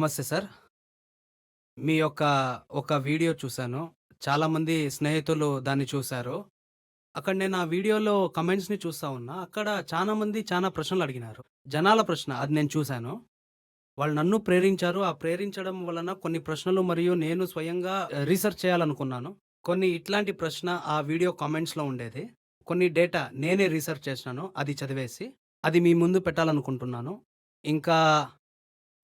నమస్తే సార్. మీ యొక్క ఒక వీడియో చూసాను. చాలామంది స్నేహితులు దాన్ని చూసారు. అక్కడ నేను ఆ వీడియోలో కామెంట్స్‌ని చూస్తా ఉన్నా. అక్కడ చానా మంది చానా ప్రశ్నలడిగినారు. జనాల ప్రశ్న అది నేను చూసాను. వాళ్ళు నన్ను ప్రేరించారు. ఆ ప్రేరించడం వలన కొన్ని ప్రశ్నలు మరియు నేను స్వయంగా రీసెర్చ్ చేయాలనుకున్నాను. కొన్ని ఇట్లాంటి ప్రశ్న ఆ వీడియో కామెంట్స్‌లో ఉండేది. కొన్ని డేటా నేనే రీసెర్చ్ చేసినాను. అది చదివేసి, అది మీ ముందు పెట్టాలనుకుంటున్నాను. ఇంకా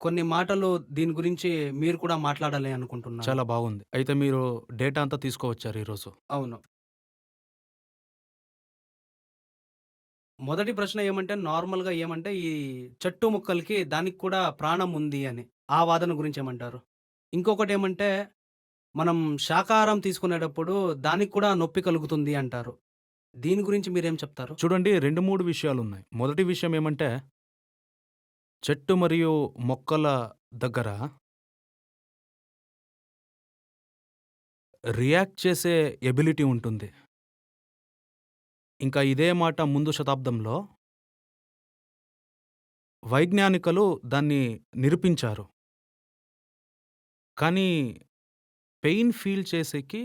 కొన్ని మాటలు దీని గురించి మీరు కూడా మాట్లాడాలి అనుకుంటున్నాను. చాలా బాగుంది. అయితే మీరు డేటా అంతా తీసుకొవచ్చారు ఈరోజు. అవును. మొదటి ప్రశ్న ఏమంటే నార్మల్‌గా ఏమంటే ఈ చెట్టు ముక్కలకి దానికి కూడా ప్రాణం ఉంది అని. ఆ వాదన గురించి ఏమంటారు? ఇంకొకటేమంటే మనం శాకాహారం తీసుకునేటప్పుడు దానికి కూడా నొప్పి కలుగుతుంది అంటారు. దీని గురించి మీరేం చెప్తారు? చూడండి 2, 3 విషయాలున్నాయి. మొదటి విషయం ఏమంటే, చెట్టు మరియు మొక్కల దగ్గర రియాక్ట్ చేసే ఎబిలిటీ ఉంటుంది. ఇంకా ఇదే మాట ముందు శతాబ్దంలో వైజ్ఞానికులు దాన్ని నిరూపించారు. కానీ పెయిన్ ఫీల్ చేసేకి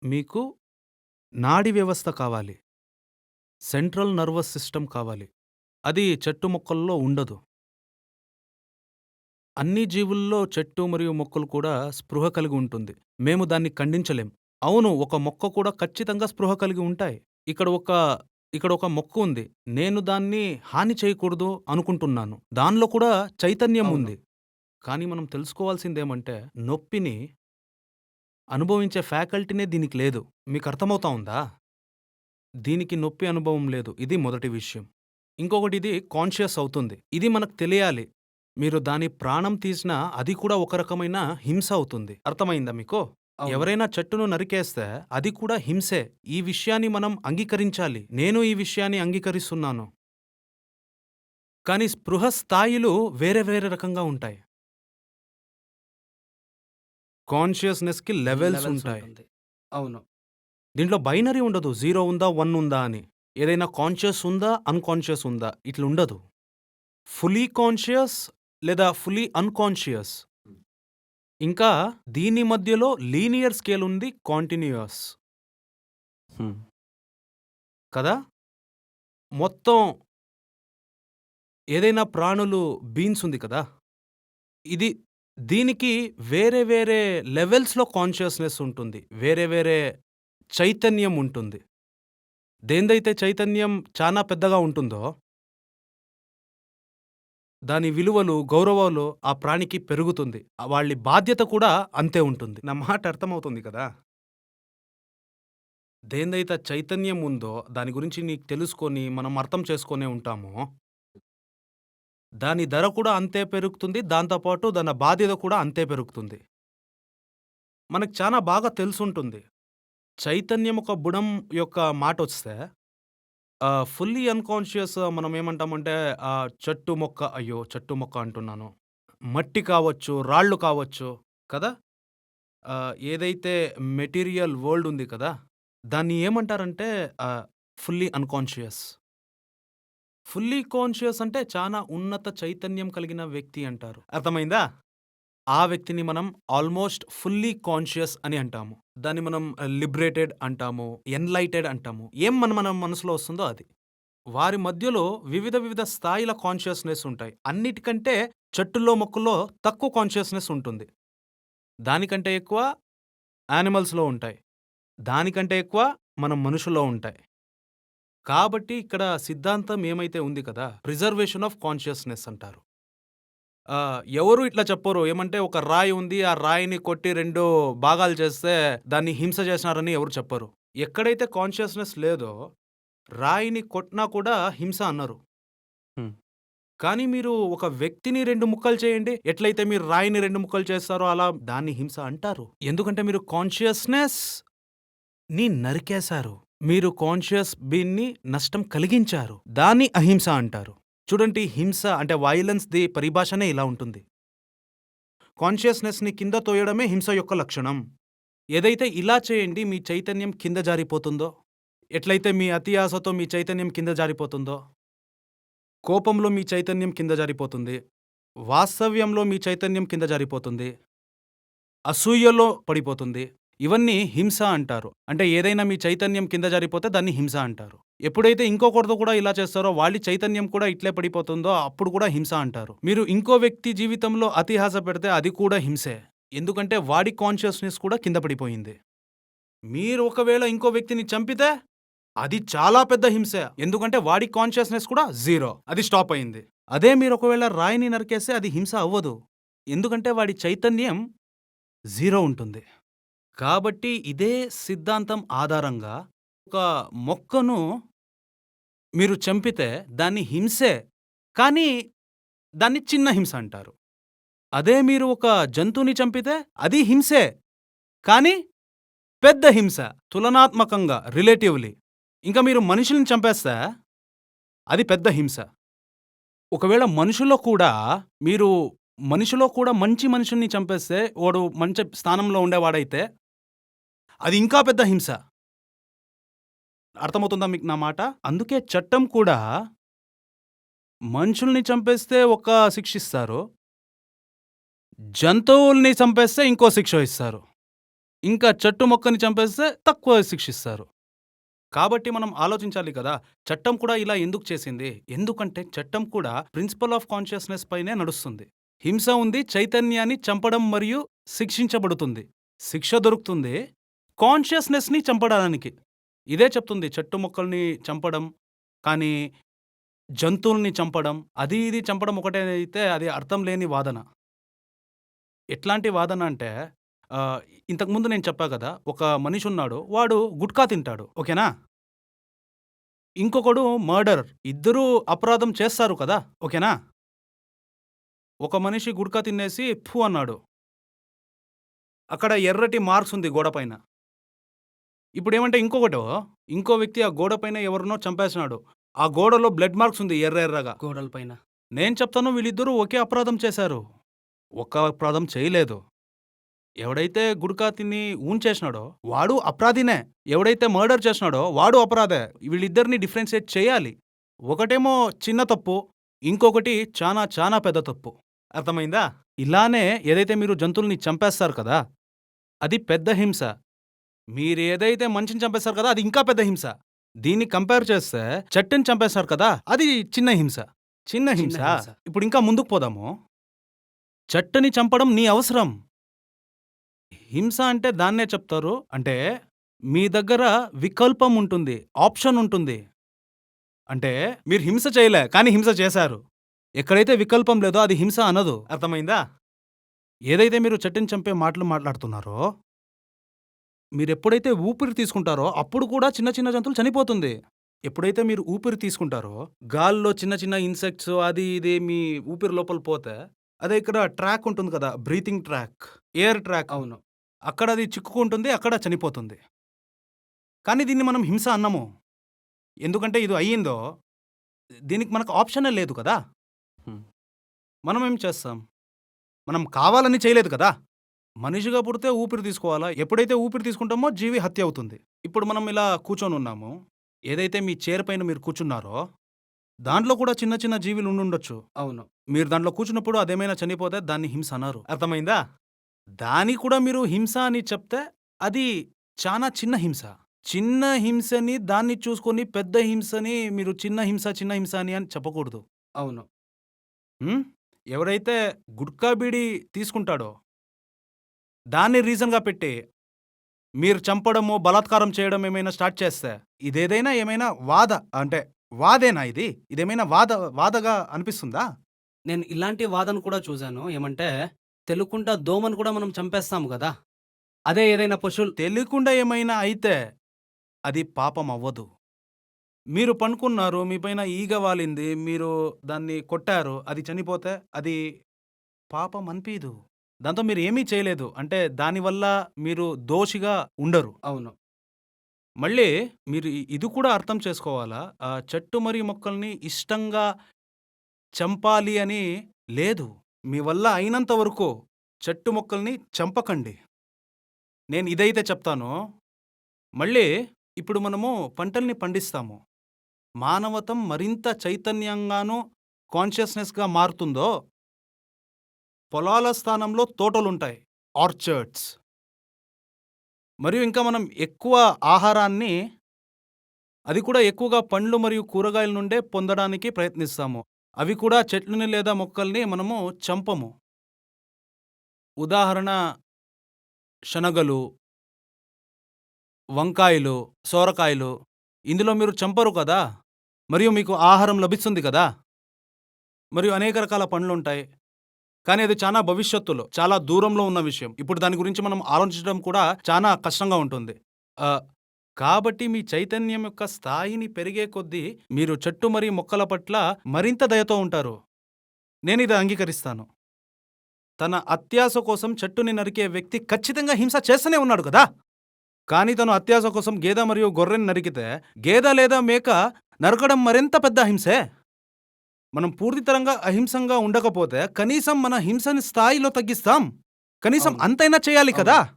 మీకు నాడీ వ్యవస్థ కావాలి. సెంట్రల్ నర్వస్ సిస్టమ్ కావాలి. అది చెట్టు మొక్కల్లో ఉండదు. అన్ని జీవుల్లో చెట్టు మరియు మొక్కలు కూడా స్పృహ కలిగి ఉంటుంది. మేము దాన్ని ఖండించలేం. అవును, ఒక మొక్క కూడా ఖచ్చితంగా స్పృహ కలిగి ఉంటాయి. ఇక్కడ ఒక ఇక్కడ ఒక మొక్క ఉంది. నేను దాన్ని హాని చేయకూడదు అనుకుంటున్నాను. దానిలో కూడా చైతన్యం అవును. ఉంది. కానీ మనం తెలుసుకోవాల్సిందేమంటే, నొప్పిని అనుభవించే ఫ్యాకల్టీనే దీనికి లేదు. మీకు అర్థమవుతా ఉందా? దీనికి నొప్పి అనుభవం లేదు. ఇది మొదటి విషయం. ఇంకొకటి ఇది కాన్షియస్ అవుతుంది. ఇది మనకు తెలియాలి. మీరు దాని ప్రాణం తీసినా అది కూడా ఒక రకమైన హింస అవుతుంది. అర్థమైందా మీకు? అవును. ఎవరైనా చెట్టును నరికేస్తే అది కూడా హింసే. ఈ విషయాన్ని మనం అంగీకరించాలి. నేను ఈ విషయాన్ని అంగీకరిస్తున్నాను. కానీ స్పృహ స్థాయిలు వేరే వేరే రకంగా ఉంటాయి. కాన్షియస్‌నెస్‌కి లెవెల్స్ లెవెల్స్ ఉంటాయి. ఉంటుంది. అవును. దీంట్లో బైనరీ ఉండదు. 0 ఉందా? 1 ఉందా అని. ఏదైనా కాన్షియస్ ఉందా? అన్‌కాన్షియస్ ఉందా? ఇట్లుండదు. ఫుల్లీ కాన్షియస్ లేదా ఫుల్లీ అన్‌కాన్షియస్. ఇంకా దీని మధ్యలో లీనియర్ స్కేల్ ఉంది. కాంటిన్యూయస్. హ్మ్. కదా! మొత్తం ఏదైనా ప్రాణులు బీన్స్ ఉంది కదా! ఇది దీనికి వేరే వేరే లెవెల్స్‌లో కాన్షియస్‌నెస్ ఉంటుంది. వేరే వేరే చైతన్యం ఉంటుంది. దేనిదైతే చైతన్యం చానా పెద్దగా ఉంటుందో దాని విలువలు, గౌరవాలు ఆ ప్రాణికి పెరుగుతుంది. వాళ్ళి బాధ్యత కూడా అంతే ఉంటుంది. నా మాట అర్థమవుతుంది కదా! దేనిదైతే చైతన్యం ఉందో దాని గురించి నీకు తెలుసుకొని మనం అర్థం చేసుకొనే ఉంటామో, దాని ధర కూడా అంతే పెరుగుతుంది. దాంతో పాటు దాని బాధ్యత కూడా అంతే పెరుగుతుంది. మనకు చానా బాగా తెలిసుంటుంది. చైతన్యం ఒక బుడం యొక్క మాటొస్తే ఫుల్లీ అన్‌కాన్షియస్ మనం ఏమంటామంటే చెట్టు మొక్క అయ్యో! చెట్టు మొక్క అంటున్నాను. మట్టి కావచ్చు, రాళ్ళు కావచ్చు కదా! ఏదైతే మెటీరియల్ వరల్డ్ ఉంది కదా! దాన్ని ఏమంటారంటే ఆహ్, ఫుల్లీ అన్‌కాన్షియస్. ఫుల్లీ కాన్షియస్ అంటే చానా ఉన్నత చైతన్యం కలిగిన వ్యక్తి అంటారు. అర్థమైందా? ఆ వ్యక్తిని మనం ఆల్‌మోస్ట్ ఫుల్లీ కాన్షియస్ అని అంటాము. దాన్ని మనం లిబరేటెడ్ అంటాము, ఎన్‌లైటెడ్ అంటాము. ఏం మన మనసులో వస్తుందో అది. వారి మధ్యలో వివిధ వివిధ స్థాయిల కాన్షియస్‌నెస్ ఉంటాయి. అన్నిటికంటే చెట్టుల్లో, మొక్కల్లో తక్కువ కాన్షియస్‌నెస్ ఉంటుంది. దానికంటే ఎక్కువ యానిమల్స్‌లో ఉంటాయి. దానికంటే ఎక్కువ మనం మనుషుల్లో ఉంటాయి. కాబట్టి ఇక్కడ సిద్ధాంతం ఏమైతే ఉంది కదా! ప్రిజర్వేషన్ ఆఫ్ కాన్షియస్‌నెస్ అంటారు. ఎవరు ఇట్లా చెప్పరు. ఏమంటే ఒక రాయి ఉంది. ఆ రాయిని కొట్టి 2 భాగాలు చేస్తే దాన్ని హింస చేసినారని ఎవరు చెప్పరు. ఎక్కడైతే కాన్షియస్‌నెస్ లేదో రాయిని కొట్టినా కూడా హింస అనరు. హ్మ్. కానీ మీరు ఒక వ్యక్తిని 2 ముక్కలు చేయండి. ఎట్లయితే మీరు రాయిని 2 ముక్కలు చేస్తారో అలా దాన్ని హింస అంటారు. ఎందుకంటే మీరు కాన్షియస్‌నెస్‌ని నరికేశారు. మీరు కాన్షియస్ బీయింగ్‌ని నష్టం కలిగించారు. దాన్ని అహింస అంటారు. చూడండి, హింస అంటే వయలెన్స్‌ది పరిభాషనే ఇలా ఉంటుంది. కాన్షియస్‌నెస్‌ని కింద తోయడమే హింస యొక్క లక్షణం. ఏదైతే ఇలా చేయండి మీ చైతన్యం కింద జారిపోతుందో, ఎట్లయితే మీ అతి ఆశతో మీ చైతన్యం కింద జారిపోతుందో, కోపంలో మీ చైతన్యం కింద జారిపోతుంది. వాస్తవ్యంలో మీ చైతన్యం కింద జారిపోతుంది. అసూయలో పడిపోతుంది. ఇవన్నీ హింస అంటారు. అంటే ఏదైనా మీ చైతన్యం కింద జారిపోతే దాన్ని హింస అంటారు. ఎప్పుడైతే ఇంకొకరితో కూడా ఇలా చేస్తారో వాళ్ళి చైతన్యం కూడా ఇట్లే పడిపోతుందో అప్పుడు కూడా హింస అంటారు. మీరు ఇంకో వ్యక్తి జీవితంలో అతిహాస పెడితే అది కూడా హింసే. ఎందుకంటే వాడి కాన్షియస్‌నెస్ కూడా కింద పడిపోయింది. మీరు ఒకవేళ ఇంకో వ్యక్తిని చంపితే అది చాలా పెద్ద హింసే. ఎందుకంటే వాడి కాన్షియస్‌నెస్ కూడా జీరో. అది స్టాప్ అయింది. అదే మీరు ఒకవేళ రాయిని నరికేస్తే అది హింస అవ్వదు. ఎందుకంటే వాడి చైతన్యం జీరో ఉంటుంది. కాబట్టి ఇదే సిద్ధాంతం ఆధారంగా ఒక మొక్కను మీరు చంపితే దాన్ని హింసే. కానీ దాన్ని చిన్న హింస అంటారు. అదే మీరు ఒక జంతువుని చంపితే అది హింసే. కానీ పెద్ద హింస. తులనాత్మకంగా రిలేటివ్‌లీ. ఇంకా మీరు మనుషుల్ని చంపేస్తే అది పెద్ద హింస. ఒకవేళ మీరు మనిషిలో కూడా మంచి మనుషుల్ని చంపేస్తే వాడు మంచి స్థానంలో ఉండేవాడైతే అది ఇంకా పెద్ద హింస. అర్థమవుతుందా మీకు నా మాట? అందుకే చట్టం కూడా మనుషుల్ని చంపేస్తే ఒక శిక్ష ఇస్తారు. జంతువుల్ని చంపేస్తే ఇంకో శిక్ష ఇస్తారు. ఇంకా చెట్టు మొక్కని చంపేస్తే తక్కువ శిక్ష ఇస్తారు. కాబట్టి మనం ఆలోచించాలి కదా! చట్టం కూడా ఇలా ఎందుకు చేసింది? ఎందుకంటే చట్టం కూడా ప్రిన్సిపల్ ఆఫ్ కాన్షియస్‌నెస్ పైనే నడుస్తుంది. హింస ఉంది, చైతన్యాన్ని చంపడం మరియు శిక్షించబడుతుంది. శిక్ష దొరుకుతుంది కాన్షియస్‌నెస్‌ని చంపడానికి. ఇదే చెప్తుంది చెట్టు మొక్కల్ని చంపడం, కానీ జంతువుల్ని చంపడం, అది ఇది చంపడం ఒకటే అయితే అది అర్థం లేని వాదన. ఎట్లాంటి వాదన అంటే ఆహ్, ఇంతకుముందు నేను చెప్పా కదా! ఒక మనిషున్నాడు. వాడు గుట్కా తింటాడు. ఓకేనా? ఇంకొకడు మర్డరర్. ఇద్దరూ అపరాధం చేస్తారు కదా! ఓకేనా? ఒక మనిషి గుట్కా తినేసి ఫు అన్నాడు. అక్కడ ఎర్రటి మార్క్స్ ఉంది గోడ పైన. ఇప్పుడేమంటే ఇంకో వ్యక్తి ఆ గోడ పైన ఎవరినో చంపేసినాడు. ఆ గోడలో బ్లడ్ మార్క్స్ ఉంది ఎర్రగా. గోడల పైన. నేను చెప్తాను వీళ్ళిద్దరూ ఒకే అపరాధం చేశారు. ఒక్క అపరాధం చేయలేదు. ఎవడైతే గుట్కా తిని ఊంచేసినాడో వాడు అపరాధినే. ఎవడైతే మర్డర్ చేసినాడో వాడు అపరాధే. వీళ్ళిద్దరిని డిఫరెన్షియేట్ చేయాలి. ఒకటేమో చిన్న తప్పు, ఇంకొకటి చానా చానా పెద్ద తప్పు. అర్థమైందా? ఇలానే ఏదైతే మీరు జంతువుల్ని చంపేస్తారు కదా! అది పెద్ద హింస. మీరేదైతే మనిషిని చంపేస్తారు కదా! అది ఇంకా పెద్ద హింస. దీన్ని కంపేర్ చేస్తే చెట్టుని చంపేస్తారు కదా! అది చిన్న హింస. చిన్న హింస. హింస. ఇప్పుడు ఇంకా ముందుకు పోదాము. చెట్టుని చంపడం నీ అవసరం. హింస అంటే దాన్నే చెప్తారు. అంటే మీ దగ్గర వికల్పం ఉంటుంది. ఆప్షన్ ఉంటుంది. అంటే మీరు హింస చేయలే, కానీ హింస చేశారు. ఎక్కడైతే వికల్పం లేదో అది హింస అనదు. అర్థమైందా? ఏదైతే మీరు చెట్టుని చంపే మాటలు మాట్లాడుతున్నారో, మీరెప్పుడైతే ఊపిరి తీసుకుంటారో అప్పుడు కూడా చిన్న చిన్న జంతువులు చనిపోతుంది. ఎప్పుడైతే మీరు ఊపిరి తీసుకుంటారో, గాల్లో చిన్న చిన్న ఇన్సెక్ట్స్ అది ఇది మీ ఊపిరి లోపల పోతే, అదే ఇక్కడ ట్రాక్ ఉంటుంది కదా! Breathing track, air track. అవును. అక్కడ అది చిక్కుకుంటుంది. అక్కడ చనిపోతుంది. కానీ దీన్ని మనం హింస అన్నము. ఎందుకంటే ఇది అయ్యిందో, దీనికి మనకు ఆప్షనే లేదు కదా! మనమేం చేస్తాం? మనం కావాలని చేయలేదు కదా! మనిషిగా పుడితే ఊపిరి తీసుకోవాలా? ఎప్పుడైతే ఊపిరి తీసుకుంటామో జీవి హత్య అవుతుంది. ఇప్పుడు మనం ఇలా కూర్చొనున్నాము. ఏదైతే మీ చైర్ పైన మీరు కూర్చున్నారో, దాంట్లో కూడా చిన్న చిన్న జీవులు ఉండుండొచ్చు. అవును. మీరు దాంట్లో కూర్చున్నప్పుడు అదేమైనా చనిపోతే దాన్ని హింస అనరు. అర్థమైందా? దాన్ని కూడా మీరు హింస అని చెప్తే అది చానా చిన్న హింస. చిన్న హింసని దాన్ని చూసుకొని పెద్ద హింసని మీరు చిన్న హింస అని చెప్పకూడదు. అవును. హ్మ్. ఎవరైతే గుట్కా బీడీ తీసుకుంటాడో, దాన్ని రీజన్‌గా పెట్టి మీరు చంపడమో, బలాత్కారం చేయడం ఏమైనా స్టార్ట్ చేస్తే, ఇదేదైనా ఏమైనా అంటే వాదేనా ఇది? ఇదేమైనా వాదగా అనిపిస్తుందా? నేను ఇలాంటి వాదన కూడా చూసాను. ఏమంటే తెలియకుండా దోమను కూడా మనం చంపేస్తాం గదా! అదే ఏదైనా పశువులు తెలియకుండా ఏమైనా అయితే అది పాపం అవ్వదు. మీరు పనుకున్నారు, మీ పైన ఈగ వాలింది, మీరు దాన్ని కొట్టారు, అది చనిపోతే అది పాపం అనిపీదు. దాంతో మీరు ఏమీ చేయలేదు. అంటే దానివల్ల మీరు దోషిగా ఉండరు. అవును. మళ్ళీ మీరు ఇది కూడా అర్థం చేసుకోవాలా, చెట్టు మరియు మొక్కల్ని ఇష్టంగా చంపాలి అని లేదు. మీ వల్ల అయినంత వరకు చెట్టు మొక్కల్ని చంపకండి. నేను ఇదైతే చెప్తానో, మళ్ళీ ఇప్పుడు మనము పంటల్ని పండిస్తాము. మానవతం మరింత చైతన్యంగాను, కాన్షియస్‌నెస్‌గా మారుతుందో, పొలాల స్థానంలో తోటలుంటాయి. ఆర్చర్డ్స్. మరియు ఇంకా మనం ఎక్కువ ఆహారాన్ని, అది కూడా ఎక్కువగా పండ్లు మరియు కూరగాయల నుండే పొందడానికి ప్రయత్నిస్తాము. అవి కూడా చెట్లని లేదా మొక్కల్ని మనము చంపము. ఉదాహరణ శనగలు, వంకాయలు, సోరకాయలు. ఇందులో మీరు చంపరు కదా! మరియు మీకు ఆహారం లభిస్తుంది కదా! మరియు అనేక రకాల పండ్లుంటాయి. కానీ అది చానా భవిష్యత్తులో, చాలా దూరంలో ఉన్న విషయం. ఇప్పుడు దాని గురించి మనం ఆలోచించడం కూడా చానా కష్టంగా ఉంటుంది. ఆహ్, కాబట్టి మీ చైతన్యం యొక్క స్థాయిని పెరిగే కొద్దీ మీరు చెట్టు మరియు మొక్కల పట్ల మరింత దయతో ఉంటారు. నేనిది అంగీకరిస్తాను. తన అత్యాశ కోసం చెట్టుని నరికే వ్యక్తి ఖచ్చితంగా హింస చేస్తూనే ఉన్నాడు కదా! కానీ తను అత్యాశ కోసం గేదె మరియు గొర్రెని నరికితే, గేదె లేదా మేక నరకడం మరింత పెద్ద హింసే. మనం పూర్తితరంగా అహింసంగా ఉండకపోతే కనీసం మన హింసని స్థాయిలో తగ్గిస్తాం. కనీసం అవును. అంతైనా చేయాలి కదా! అవును.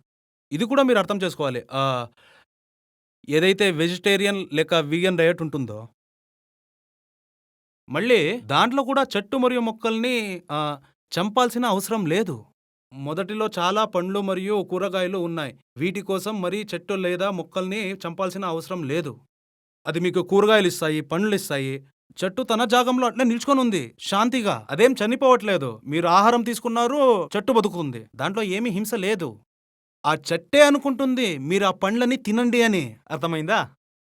ఇది కూడా మీరు అర్థం చేసుకోవాలి. ఏదైతే వెజిటేరియన్ లేక వీగన్ డయట్ ఉంటుందో, మళ్ళీ దాంట్లో కూడా చెట్టు మరియు మొక్కల్ని ఆహ్, చంపాల్సిన అవసరం లేదు. మొదటిలో చాలా పండ్లు మరియు కూరగాయలు ఉన్నాయి. వీటి కోసం మరీ చెట్టు లేదా మొక్కల్ని చంపాల్సిన అవసరం లేదు. అది మీకు కూరగాయలిస్తాయి, పండ్లిస్తాయి. చెట్టు తన జాగంలో అట్లే నిల్చుకొనుంది శాంతిగా. అదేం చనిపోవట్లేదు. మీరు ఆహారం తీసుకున్నారు, చెట్టు బతుకుతుంది. దాంట్లో ఏమీ హింస లేదు. ఆ చెట్టే అనుకుంటుంది మీరు ఆ పండ్లని తినండి అని. అర్థమైందా?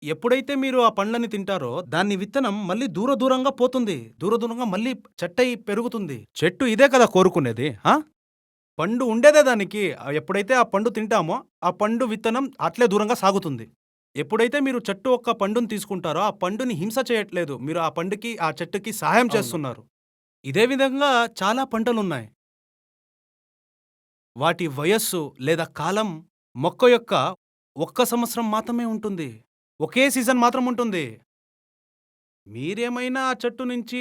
ఎప్పుడైతే మీరు ఆ పండ్లని తింటారో దాని విత్తనం మళ్ళీ దూరంగా పోతుంది. దూరంగా మళ్ళీ చెట్టై పెరుగుతుంది. చెట్టు ఇదే కదా కోరుకునేది. పండు ఉండేదే దానికి. ఎప్పుడైతే ఆ పండు తింటామో ఆ పండు విత్తనం అట్లే దూరంగా సాగుతుంది. ఎప్పుడైతే మీరు చెట్టు ఒక్క పండుని తీసుకుంటారో ఆ పండుని హింస చేయట్లేదు. మీరు ఆ పండుకి, ఆ చెట్టుకి సహాయం అవును. చేస్తున్నారు. ఇదే విధంగా చాలా పంటలున్నాయి. వాటి వయస్సు లేదా కాలం మొక్క యొక్క ఒక్క సంవత్సరం మాత్రమే ఉంటుంది. ఒకే సీజన్ మాత్రం ఉంటుంది. మీరేమైనా ఆ చెట్టు నుంచి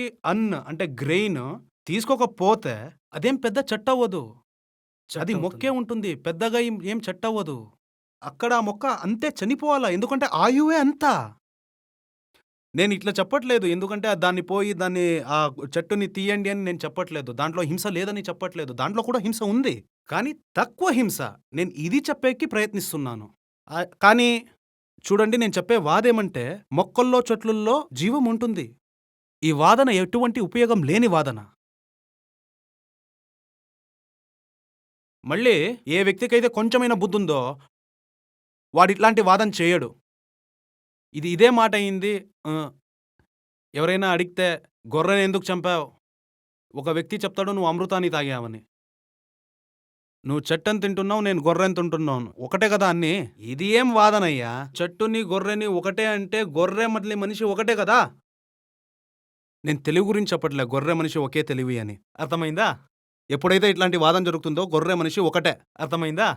అంటే గ్రెయిన్ తీసుకోకపోతే అదేం పెద్ద చెట్టవ్వదు. అది మొక్కే చెట్టవుతుంది. ఉంటుంది. పెద్దగా ఏం చెట్టవ్వదు. అక్కడ ఆ మొక్క అంతే చనిపోవాలా. ఎందుకంటే ఆయువే అంత. నేనిట్లా చెప్పట్లేదు. ఎందుకంటే దాన్ని ఆ చెట్టుని తీయండి అని నేను చెప్పట్లేదు. దాంట్లో హింస లేదని చెప్పట్లేదు. దాంట్లో కూడా హింస ఉంది. కానీ తక్కువ హింస. నేను ఇది చెప్పేకి ప్రయత్నిస్తున్నాను. కానీ చూడండి, నేను చెప్పే వాదేమంటే మొక్కల్లో, చెట్లుల్లో జీవం ఉంటుంది. ఈ వాదన ఎటువంటి ఉపయోగం లేని వాదన. మళ్ళీ ఏ వ్యక్తికైతే కొంచెమైనా బుద్ధుందో వాడిట్లాంటి వాదన చేయడు. ఇదే మాటయింది. ఆహ్, ఎవరైనా అడిగితే "గొర్రెనెందుకు చంపావు?" ఒక వ్యక్తి చెప్తాడు, "నువ్వు అమృతాన్ని తాగావని." "నువ్వు చెట్టుని తింటున్నావు, నేను గొర్రెని తింటున్నాను. ఒకటే కదా అన్నీ." ఇది ఏం వాదనయ్యా? చెట్టుని, గొర్రెని ఒకటే అంటే గొర్రె మళ్ళీ మనిషి ఒకటే కదా! నేను తెలివి గురించి చెప్పట్లే. గొర్రె, మనిషి ఒకే తెలివి అని. అర్థమైందా? ఎప్పుడైతే ఇట్లాంటి వాదన జరుగుతుందో గొర్రె, మనిషి ఒకటే. అర్థమైందా?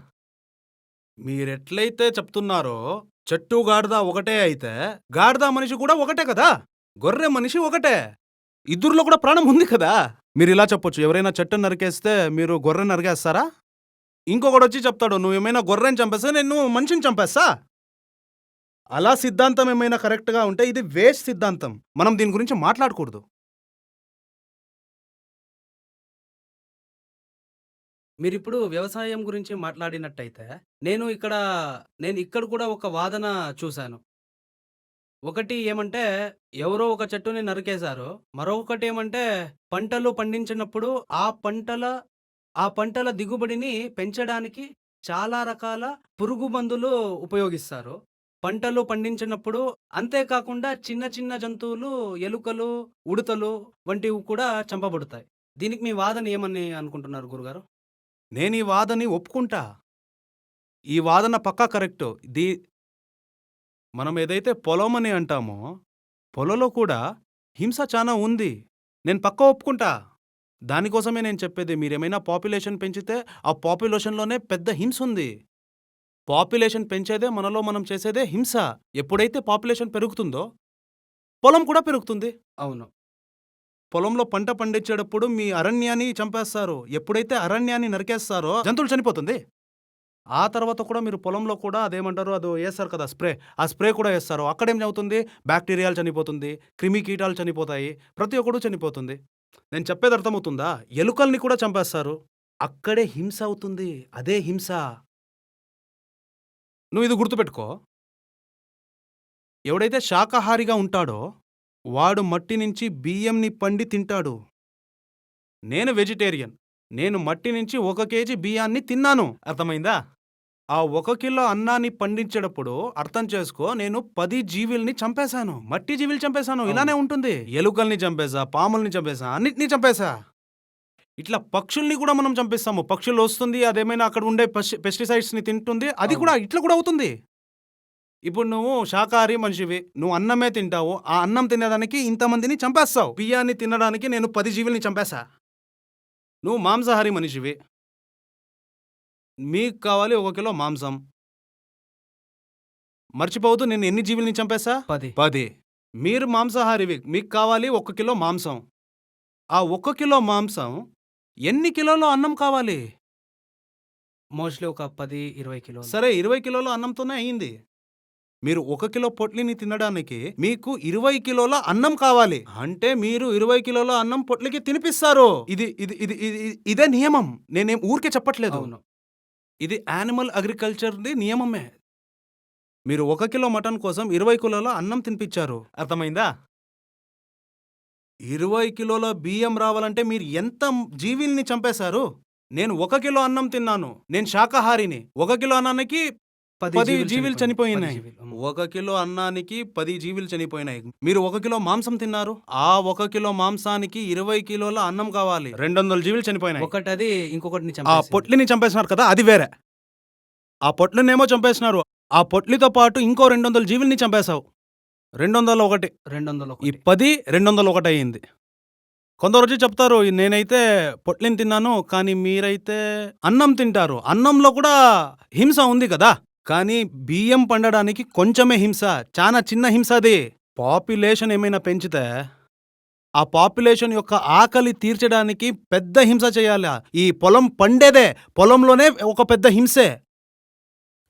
మీరెట్లయితే చెప్తున్నారో చెట్టు, గాడిద ఒకటే అయితే గాడిద, మనిషి కూడా ఒకటే కదా! గొర్రె, మనిషి ఒకటే. ఇద్దరిలో కూడా ప్రాణం ఉంది కదా! మీరిలా చెప్పొచ్చు, ఎవరైనా చెట్టుని నరికేస్తే మీరు గొర్రెని నరికేస్తారా? ఇంకొకడొచ్చి చెప్తాడు, నువ్వేమైనా గొర్రెని చంపేస్తే నేను మనిషిని చంపేస్తా. అలా సిద్ధాంతం ఏమైనా కరెక్ట్‌గా ఉంటే ఇది వేస్ట్ సిద్ధాంతం. మనం దీని గురించి మాట్లాడకూడదు. మీరిప్పుడు వ్యవసాయం గురించి మాట్లాడినట్టయితే, నేను ఇక్కడ కూడా ఒక వాదన చూశాను. ఒకటి ఏమంటే, ఎవరో ఒక చెట్టుని నరికేశారు. మరొకటేమంటే, పంటలు పండించినప్పుడు ఆ పంటల ఆ పంటల దిగుబడిని పెంచడానికి చాలా రకాల పురుగు మందులు ఉపయోగిస్తారు. పంటలు పండించినప్పుడు అంతేకాకుండా చిన్న చిన్న జంతువులు, ఎలుకలు, ఉడతలు వంటివి కూడా చంపబడతాయి. దీనికి మీ వాదన ఏమని అనుకుంటున్నారు గురుగారు? నేనీ వాదనని ఒప్పుకుంటా. ఈ వాదన పక్కా కరెక్టు. మనం ఏదైతే పొలమని అంటామో, పొలంలో కూడా హింస చానా ఉంది. నేను పక్కా ఒప్పుకుంటా. దానికోసమే నేను చెప్పేది, మీరేమైనా పాపులేషన్ పెంచితే, ఆ పాపులేషన్‌లోనే పెద్ద హింసుంది. పాపులేషన్ పెంచేదే మనలో మనం చేసేదే హింస. ఎప్పుడైతే పాపులేషన్ పెరుగుతుందో, పొలం కూడా పెరుగుతుంది. అవును. పొలంలో పంట పండించేటప్పుడు మీ అరణ్యాన్ని చంపేస్తారు. ఎప్పుడైతే అరణ్యాన్ని నరికేస్తారో జంతువులు చనిపోతుంది. ఆ తర్వాత కూడా మీరు పొలంలో కూడా అదేమంటారు, అదో ఏస్తారు కదా స్ప్రే. ఆ స్ప్రే కూడా ఏస్తారు. అక్కడేమవుతుంది, బ్యాక్టీరియాలు చనిపోతుంది, క్రిమి కీటాలు చనిపోతాయి, ప్రతి ఒక్కడు చనిపోతుంది. నేను చెప్పేది అర్థమవుతుందా? ఎలుకల్ని కూడా చంపేస్తారు. అక్కడే హింస అవుతుంది. అదే హింస. నువ్విది గుర్తుపెట్టుకో. ఎవడైతే శాకాహారిగా ఉంటాడో, వాడు మట్టి నుంచి బియ్యంని పండి తింటాడు. నేను వెజిటేరియన్. నేను మట్టి నుంచి 1 కేజీ బియ్యాన్ని తిన్నాను. అర్థమైందా? ఆ 1 కిలో అన్నాన్ని పండించేటప్పుడు అర్థం చేసుకో, నేను 10 జీవుల్ని చంపేశాను. మట్టి జీవులు చంపేశాను. అవును. ఇలానే ఉంటుంది. ఎలుకల్ని చంపేశా, పాముల్ని చంపేశా, అన్నిటిని చంపేశా. ఇట్లా పక్షుల్ని కూడా మనం చంపేస్తాము. పక్షులు వస్తుంది, అదేమైనా అక్కడ ఉండే పెస్టిసైడ్స్‌ని తింటుంది. అది అవును. కూడా ఇట్లా కూడా అవుతుంది. ఇప్పుడు నువ్వు శాకాహారి మనిషివి. నువ్వు అన్నమే తింటావు. ఆ అన్నం తినేదానికి ఇంతమందిని చంపేస్తావు. బియ్యాన్ని తినడానికి నేను 10 జీవుల్ని చంపేశా. నువ్వు మాంసాహారి మనిషివి. మీకు కావాలి 1 కిలో మాంసం. మర్చిపోవద్దు, నేను ఎన్ని జీవుల్ని చంపేశా? 10. 10. మీరు మాంసాహారివి. మీకు కావాలి 1 కిలో మాంసం. ఆ 1 కిలో మాంసం ఎన్ని కిలోల అన్నం కావాలి? మోస్ట్‌లీ ఒక 10, 20 కిలోలు. సరే, 20 కిలోల అన్నంతోనే అయింది. మీరు 1 కిలో పొట్లిని తినడానికి మీకు 20 కిలోల అన్నం కావాలి. అంటే మీరు 20 కిలోల అన్నం పొట్లికి తినిపిస్తారు. ఇదే నియమం. నేనేం ఊరికే చెప్పట్లేదు. అవును. ఇది యానిమల్ అగ్రికల్చర్‌ది నియమమే. మీరు 1 కిలో మటన్ కోసం 20 కిలోల అన్నం తినిపిచ్చారు. అర్థమైందా? 20 కిలోల బియ్యం రావాలంటే మీరు ఎంత జీవిల్ని చంపేశారు? నేను 1 కిలో అన్నం తిన్నాను. నేను శాకాహారిని. 1 కిలో అన్నానికి 10 జీవులు చనిపోయినాయి. 10 జీవులు. హ్మ్. 1 కిలో అన్నానికి 10 జీవులు చనిపోయినాయి. మీరు 1 కిలో మాంసం తిన్నారు. ఆ 1 కిలో మాంసానికి 20 కిలోల అన్నం కావాలి. 200 జీవులు చనిపోయినాయి. ఒకటది ఇంకొకటిని ఆ చంపేసింది. పొట్లిని చంపేసినారు కదా, అది వేరే. ఆ పొట్లినేమో చంపేసినారు. ఆ పొట్లితో పాటు ఇంకో 200 జీవుల్ని చంపేశావు. 201. ఈ 201. 10, 201 అయింది. కొందరొచ్చి చెప్తారు, నేనైతే పొట్లిని తిన్నాను, కానీ మీరైతే అన్నం తింటారు. అన్నంలో కూడా హింస ఉంది కదా! కానీ బియ్యం పండడానికి కొంచెమే హింస. చానా చిన్న హింస అది. పాపులేషన్ ఏమైనా పెంచితే, ఆ పాపులేషన్ యొక్క ఆకలి తీర్చడానికి పెద్ద హింస చేయాల. ఈ పొలం పండేదే, పొలంలోనే ఒక పెద్ద హింసే.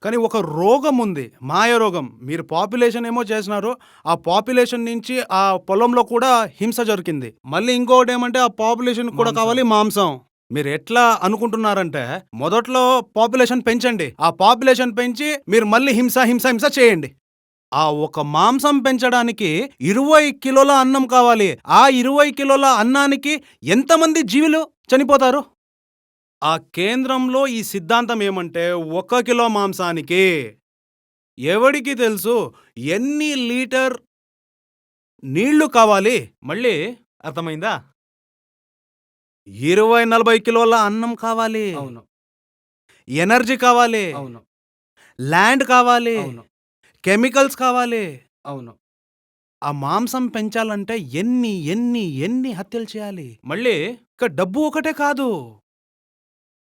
కానీ ఒక రోగం ఉంది, మాయ రోగం. మీరు పాపులేషన్ ఏమో చేసినారు, ఆ పాపులేషన్ నుంచి ఆ పొలంలో కూడా హింస జరిగింది. మళ్ళీ ఇంకోటేమంటే ఆ పాపులేషన్ కూడా మాంసం. కావాలి మాంసం. మీరు ఎట్లా అనుకుంటున్నారంటే, మొదట్లో పాపులేషన్ పెంచండి. ఆ పాపులేషన్ పెంచి మీరు మళ్ళీ హింస హింస హింస చేయండి. ఆ ఒక మాంసం పెంచడానికి 20 కిలోల అన్నం కావాలి. ఆ 20 కిలోల అన్నానికి ఎంతమంది జీవులు చనిపోతారు? ఆ కేంద్రంలో ఈ సిద్ధాంతం ఏమంటే, 1 కిలో మాంసానికి ఎవడికి తెలుసు ఎన్ని లీటర్ నీళ్లు కావాలి? మళ్ళీ అర్థమైందా? 20, 40 కిలోల అన్నం కావాలి. అవును. ఎనర్జీ కావాలి. అవును. ల్యాండ్ కావాలి. అవును. కెమికల్స్ కావాలి. అవును. ఆ మాంసం పెంచాలంటే ఎన్ని హత్యలు చేయాలి? మళ్ళీ ఇక డబ్బు ఒకటే కాదు.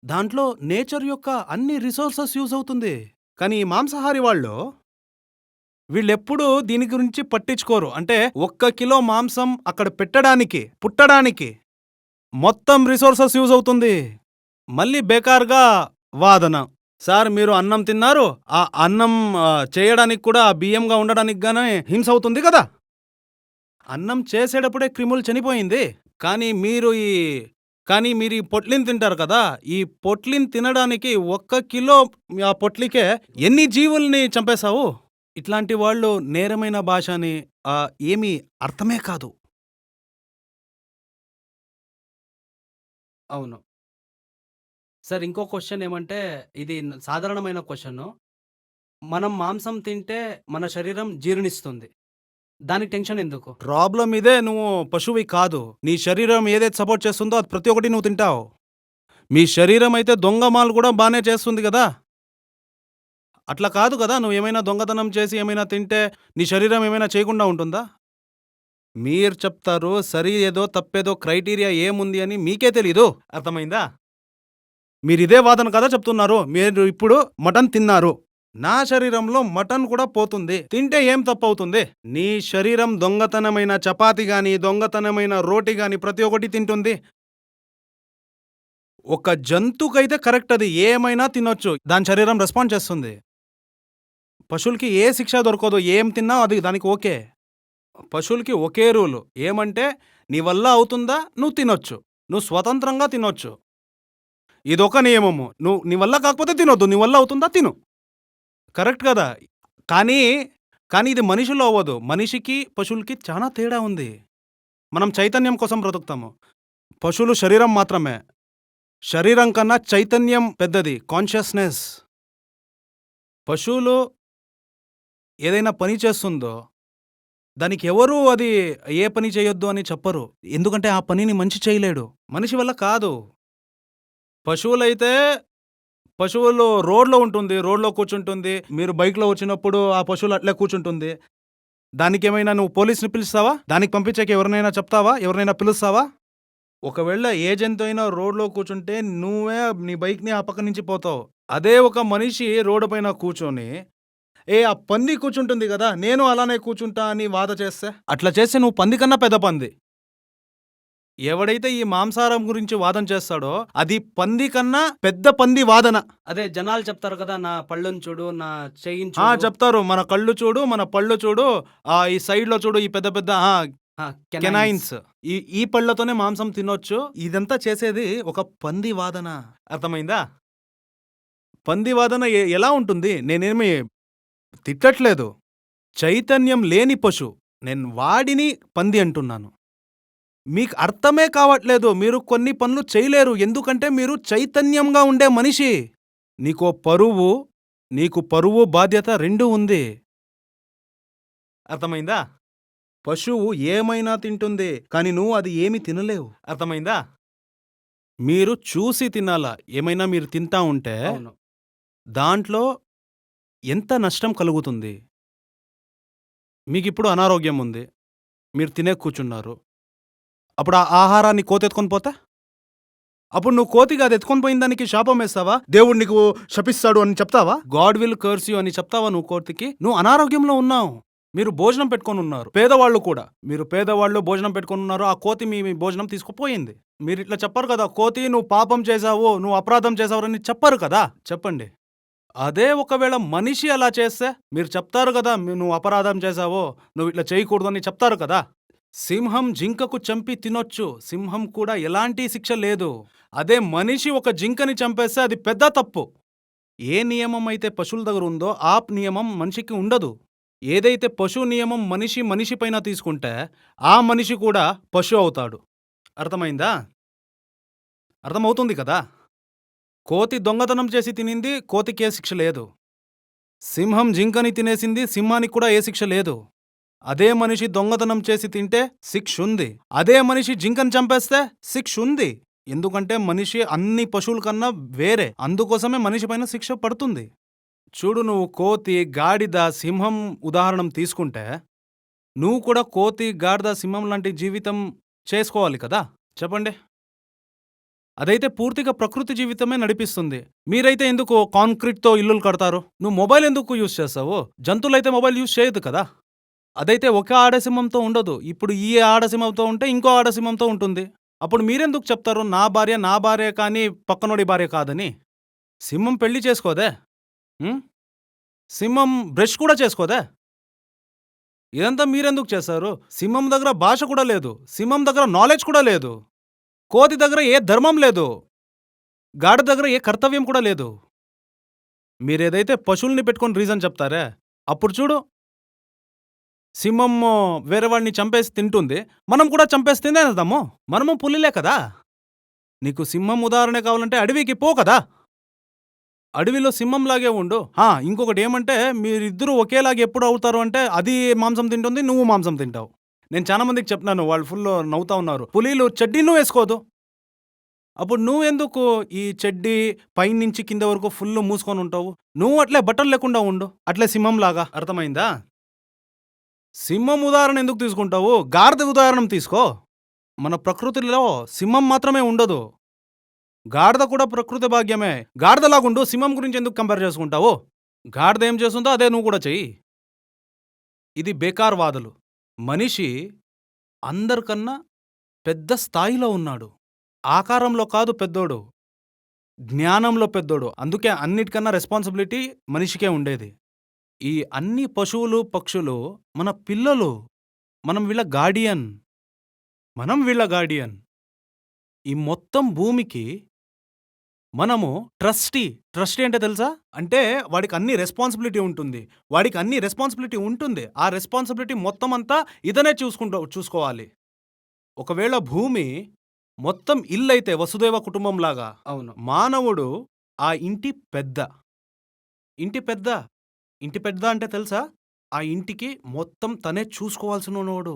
దాంట్లో నేచర్ యొక్క అన్ని రిసోర్సెస్ యూజ్ అవుతుంది. కానీ ఈ మాంసాహారి వాళ్ళు వీళ్ళెప్పుడూ దీని గురించి పట్టించుకోరు. అంటే 1 కిలో మాంసం అక్కడ పెట్టడానికి, పుట్టడానికి మొత్తం రిసోర్సెస్ యూజ్ అవుతుంది. మళ్ళీ బేకార్‌గా వాదన. సార్, మీరు అన్నం తిన్నారు. ఆ అన్నం చేయడానికి కూడా బియ్యంగా ఉండడానికి గానే హింస అవుతుంది కదా! అన్నం చేసేటప్పుడే క్రిములు చనిపోయింది. కానీ మీరు ఈ పొట్లిని తింటారు కదా! ఈ పొట్లిని తినడానికి 1 కిలో ఆ పొట్లికే ఎన్ని జీవుల్ని చంపేశావు? ఇట్లాంటి వాళ్ళు నేరమైన భాషని ఏమీ అర్థమే కాదు. అవును. సార్ ఇంకో క్వెషన్ ఏమంటే ఇది సాధారణమైన క్వెషను. మనం మాంసం తింటే మన శరీరం జీర్ణిస్తుంది. దానికి టెన్షన్ ఎందుకు? ప్రాబ్లమ్ ఇదే, నువ్వు పశువువి కాదు. నీ శరీరం ఏదైతే సపోర్ట్ చేస్తుందో అది ప్రతి ఒక్కటి నువ్వు తింటావు. మీ శరీరం అయితే దొంగమాలు కూడా బానే చేస్తుంది కదా! అట్లా కాదు కదా! నువ్వేమైనా దొంగతనం చేసి ఏమైనా తింటే నీ శరీరం ఏమైనా చేయకుండా ఉంటుందా? మీరు చెప్తారు సరి ఏదో తప్పేదో క్రైటీరియా ఏముంది అని మీకే తెలీదు. అర్థమైందా? మీరిదే వాదన కదా చెప్తున్నారు. మీరు ఇప్పుడు మటన్ తిన్నారు. నా శరీరంలో మటన్ కూడా పోతుంది. తింటే ఏం తప్పవుతుంది? నీ శరీరం దొంగతనమైన చపాతీ గాని, దొంగతనమైన రోటీ గాని ప్రతి ఒక్కటి తింటుంది. ఒక జంతువుకైతే కరెక్ట్, అది ఏమైనా తినొచ్చు. దాని శరీరం రెస్పాండ్ చేస్తుంది. పశువులకి ఏ శిక్ష దొరకదు. ఏం తిన్నా అది దానికి ఓకే. పశువులకి ఒకే రూలు. ఏమంటే నీ వల్ల అవుతుందా? నువ్వు తినొచ్చు. నువ్వు స్వతంత్రంగా తినొచ్చు. ఇదొక నియమము. నీ వల్ల కాకపోతే తినొద్దు. నీ వల్ల అవుతుందా తిను. కరెక్ట్ కదా! కానీ, కానీ ఇది మనిషిలో అవ్వదు. మనిషికి, పశువులకి చాలా తేడా ఉంది. మనం చైతన్యం కోసం బ్రతుకుతాము. పశువులు శరీరం మాత్రమే. శరీరం కన్నా చైతన్యం పెద్దది. కాన్షియస్‌నెస్. పశువులు ఏదైనా పని చేస్తుందో, దానికి ఎవరు అది ఏ పని చేయొద్దు అని చెప్పరు. ఎందుకంటే ఆ పనిని మనిషి చేయలేడు. మనిషి వల్ల కాదు. పశువులైతే పశువులు రోడ్‌లో ఉంటుంది. రోడ్‌లో కూర్చుంటుంది. మీరు బైక్‌లో వచ్చినప్పుడు ఆ పశువులు అట్లే కూర్చుంటుంది. దానికేమైనా నువ్వు పోలీస్‌ని పిలుస్తావా? దానికి పంపించేకి ఎవరినైనా చెప్తావా? ఎవరినైనా పిలుస్తావా? ఒకవేళ ఏ జంతువు అయినా రోడ్‌లో కూర్చుంటే నువ్వే నీ బైక్‌ని ఆ పక్క నుంచి పోతావు. అదే ఒక మనిషి రోడ్డు పైన కూర్చొని, ఆ పంది కూర్చుంటుంది గదా! నేను అలానే కూర్చుంటా అని వాద చేస్తే? అట్లా చేస్తే నువ్వు పంది కన్నా పెద్ద పంది. ఎవడైతే ఈ మాంసాహారం గురించి వాదన చేస్తాడో, అది పంది కన్నా పెద్ద పంది వాదన. అదే జనాలు చెప్తారు కదా! నా పళ్ళుని చూడు, నా చెయ్యిని చూడు. చెప్తారు. మన కళ్ళు చూడు, మన పళ్ళు చూడు, ఈ సైడ్‌లో చూడు ఈ పెద్ద పెద్ద ఆ! కెనైన్స్. ఈ పళ్ళతోనే మాంసం తినొచ్చు. ఇదంతా చేసేది ఒక పంది వాదన. అర్థమైందా? పంది వాదన ఎలా ఉంటుంది? నేనేమి తిట్టట్లేదు. చైతన్యం లేని పశువు. నేను వాడిని పంది అంటున్నాను. మీకు అర్థమే కావట్లేదు. మీరు కొన్ని పనులు చేయలేరు. ఎందుకంటే మీరు చైతన్యంగా ఉండే మనిషి. నీకు పరువు, బాధ్యత 2 ఉంది. అర్థమైందా? పశువు ఏమైనా తింటుంది. కానీ నువ్వు అది ఏమి తినలేవు. అర్థమైందా? మీరు చూసి తినాలా. ఏమైనా మీరు తింటా ఉంటే అవును. దాంట్లో ఎంత నష్టం కలుగుతుంది? మీకిప్పుడు అనారోగ్యం ఉంది. మీరు తినేకి కూర్చున్నారు. అప్పుడు ఆ ఆహారాన్ని కోతెత్తుకొని పోతే? అప్పుడు నువ్వు కోతికి అది ఎత్తుకొని పోయిన దానికి శాపం వేస్తావా? దేవుడు నీకు శపిస్తాడు అని చెప్తావా? గాడ్ విల్ కర్స్ యూ అని చెప్తావా నువ్వు కోతికి? నువ్వు అనారోగ్యంలో ఉన్నావు. మీరు భోజనం పెట్టుకొని ఉన్నారు. పేదవాళ్ళు కూడా. మీరు పేదవాళ్ళు భోజనం పెట్టుకొని ఉన్నారు. ఆ కోతి మీ భోజనం తీసుకుపోయింది. మీరిట్లా చెప్పరు కదా! కోతి నువ్వు పాపం చేశావు, నువ్వు అపరాధం చేశావు అని చెప్పరు కదా! చెప్పండి. అదే ఒకవేళ మనిషి అలా చేస్తే మీరు చెప్తారు కదా! నువ్వు అపరాధం చేశావు, నువ్వు ఇట్లా చేయకూడదు అని చెప్తారు కదా! సింహం జింకకు చంపి తినొచ్చు. సింహం కూడా ఎలాంటి శిక్ష లేదు. అదే మనిషి ఒక జింకని చంపేస్తే అది పెద్ద తప్పు. ఏ నియమం అయితే పశువుల దగ్గర ఉందో ఆ నియమం మనిషికి ఉండదు. ఏదైతే పశువు నియమం మనిషి పైన తీసుకుంటే ఆ మనిషి కూడా పశువు అవుతాడు. అర్థమైందా? అర్థమవుతుంది కదా! కోతి దొంగతనం చేసి తినింది, కోతికి ఏ శిక్ష లేదు. సింహం జింకని తినేసింది, సింహానికి కూడా ఏ శిక్ష లేదు. అదే మనిషి దొంగతనం చేసి తింటే శిక్షుంది. అదే మనిషి జింకని చంపేస్తే శిక్షుంది. ఎందుకంటే మనిషి అన్ని పశువుల కన్నా వేరే. అందుకోసమే మనిషి పైన శిక్ష పడుతుంది. చూడు, నువ్వు కోతి, గాడిద, సింహం ఉదాహరణం తీసుకుంటే నువ్వు కూడా కోతి, గాడిద, సింహం లాంటి జీవితం చేసుకోవాలి కదా! చెప్పండి. అదైతే పూర్తిగా ప్రకృతి జీవితమే నడిపిస్తుంది. మీరైతే ఎందుకు కాంక్రీట్‌తో ఇల్లులు కడతారు? నువ్వు మొబైల్ ఎందుకు యూజ్ చేస్తావు? జంతువులైతే మొబైల్ యూజ్ చేయదు కదా! అదైతే ఒక ఆడసింహంతో ఉండదు. ఇప్పుడు ఈ ఆడసింహంతో ఉంటే ఇంకో ఆడసింహంతో ఉంటుంది. అప్పుడు మీరెందుకు చెప్తారు నా భార్య కానీ పక్కనోడి భార్య కాదని? సింహం పెళ్లి చేసుకోదే? హ్మ్? సింహం బ్రష్ కూడా చేసుకోదే? ఇదంతా మీరెందుకు చేస్తారు? సింహం దగ్గర భాష కూడా లేదు. సింహం దగ్గర నాలెడ్జ్ కూడా లేదు. కోతి దగ్గర ఏ ధర్మం లేదు. గాడిద దగ్గర ఏ కర్తవ్యం కూడా లేదు. మీరేదైతే పశువుల్ని పెట్టుకొని రీజన్ చెప్తారే, అప్పుడు చూడు, సింహం వేరే వాడిని చంపేసి తింటుంది. మనం కూడా చంపేసి తినేద్దాము. మనము పులిలే కదా! నీకు సింహం ఉదాహరణ కావాలంటే అడవికి పో కదా! అడవిలో సింహంలాగే ఉండు. ఇంకొకటేమంటే మీరిద్దరూ ఒకేలాగా ఎప్పుడు అవుతారు అంటే అది మాంసం తింటుంది, నువ్వు మాంసం తింటావు. నేను చాలా మందికి చెప్పినాను. వాళ్ళు ఫుల్ నవ్వుతా ఉన్నారు. పులీలు చెడ్డీను వేసుకోదు. అప్పుడు నువ్వెందుకు ఈ చెడ్డీ పైనుంచి కింద వరకు ఫుల్ మూసుకొని ఉంటావు? నువ్వు అట్లే బట్టలు లేకుండా ఉండు. అట్లే సింహంలాగా. అర్థమైందా? సింహం ఉదాహరణ ఎందుకు తీసుకుంటావు? గాడిద ఉదాహరణ తీసుకో. మన ప్రకృతిలో సింహం మాత్రమే ఉండదు. గాడిద కూడా ప్రకృతి భాగ్యమే. గాడిదలాగుండు. సింహం గురించి ఎందుకు కంపేర్ చేసుకుంటావు? గాడిద ఏం చేస్తుందో అదే నువ్వు కూడా చెయ్యి. ఇది బేకార్ వాదులు. మనిషి అందరికన్నా పెద్ద స్థాయిలో ఉన్నాడు. ఆకారంలో కాదు పెద్దోడు, జ్ఞానంలో పెద్దోడు. అందుకే అన్నిటికన్నా రెస్పాన్సిబిలిటీ మనిషికే ఉండేది. ఈ అన్ని పశువులు, పక్షులు మన పిల్లలు. మనం వీళ్ళ గార్డియన్. ఈ మొత్తం భూమికి మనము ట్రస్టీ అంటే తెలుసా? అంటే వాడికి అన్ని రెస్పాన్సిబిలిటీ ఉంటుంది. ఆ రెస్పాన్సిబిలిటీ మొత్తం అంతా ఇతనే చూసుకోవాలి. ఒకవేళ భూమి మొత్తం ఇల్లైతే వసుదైవ కుటుంబంలాగా అవును. మానవుడు ఆ ఇంటి పెద్ద. ఇంటి పెద్ద. ఇంటి పెద్ద అంటే తెలుసా? ఆ ఇంటికి మొత్తం తనే చూసుకోవాల్సినోడు.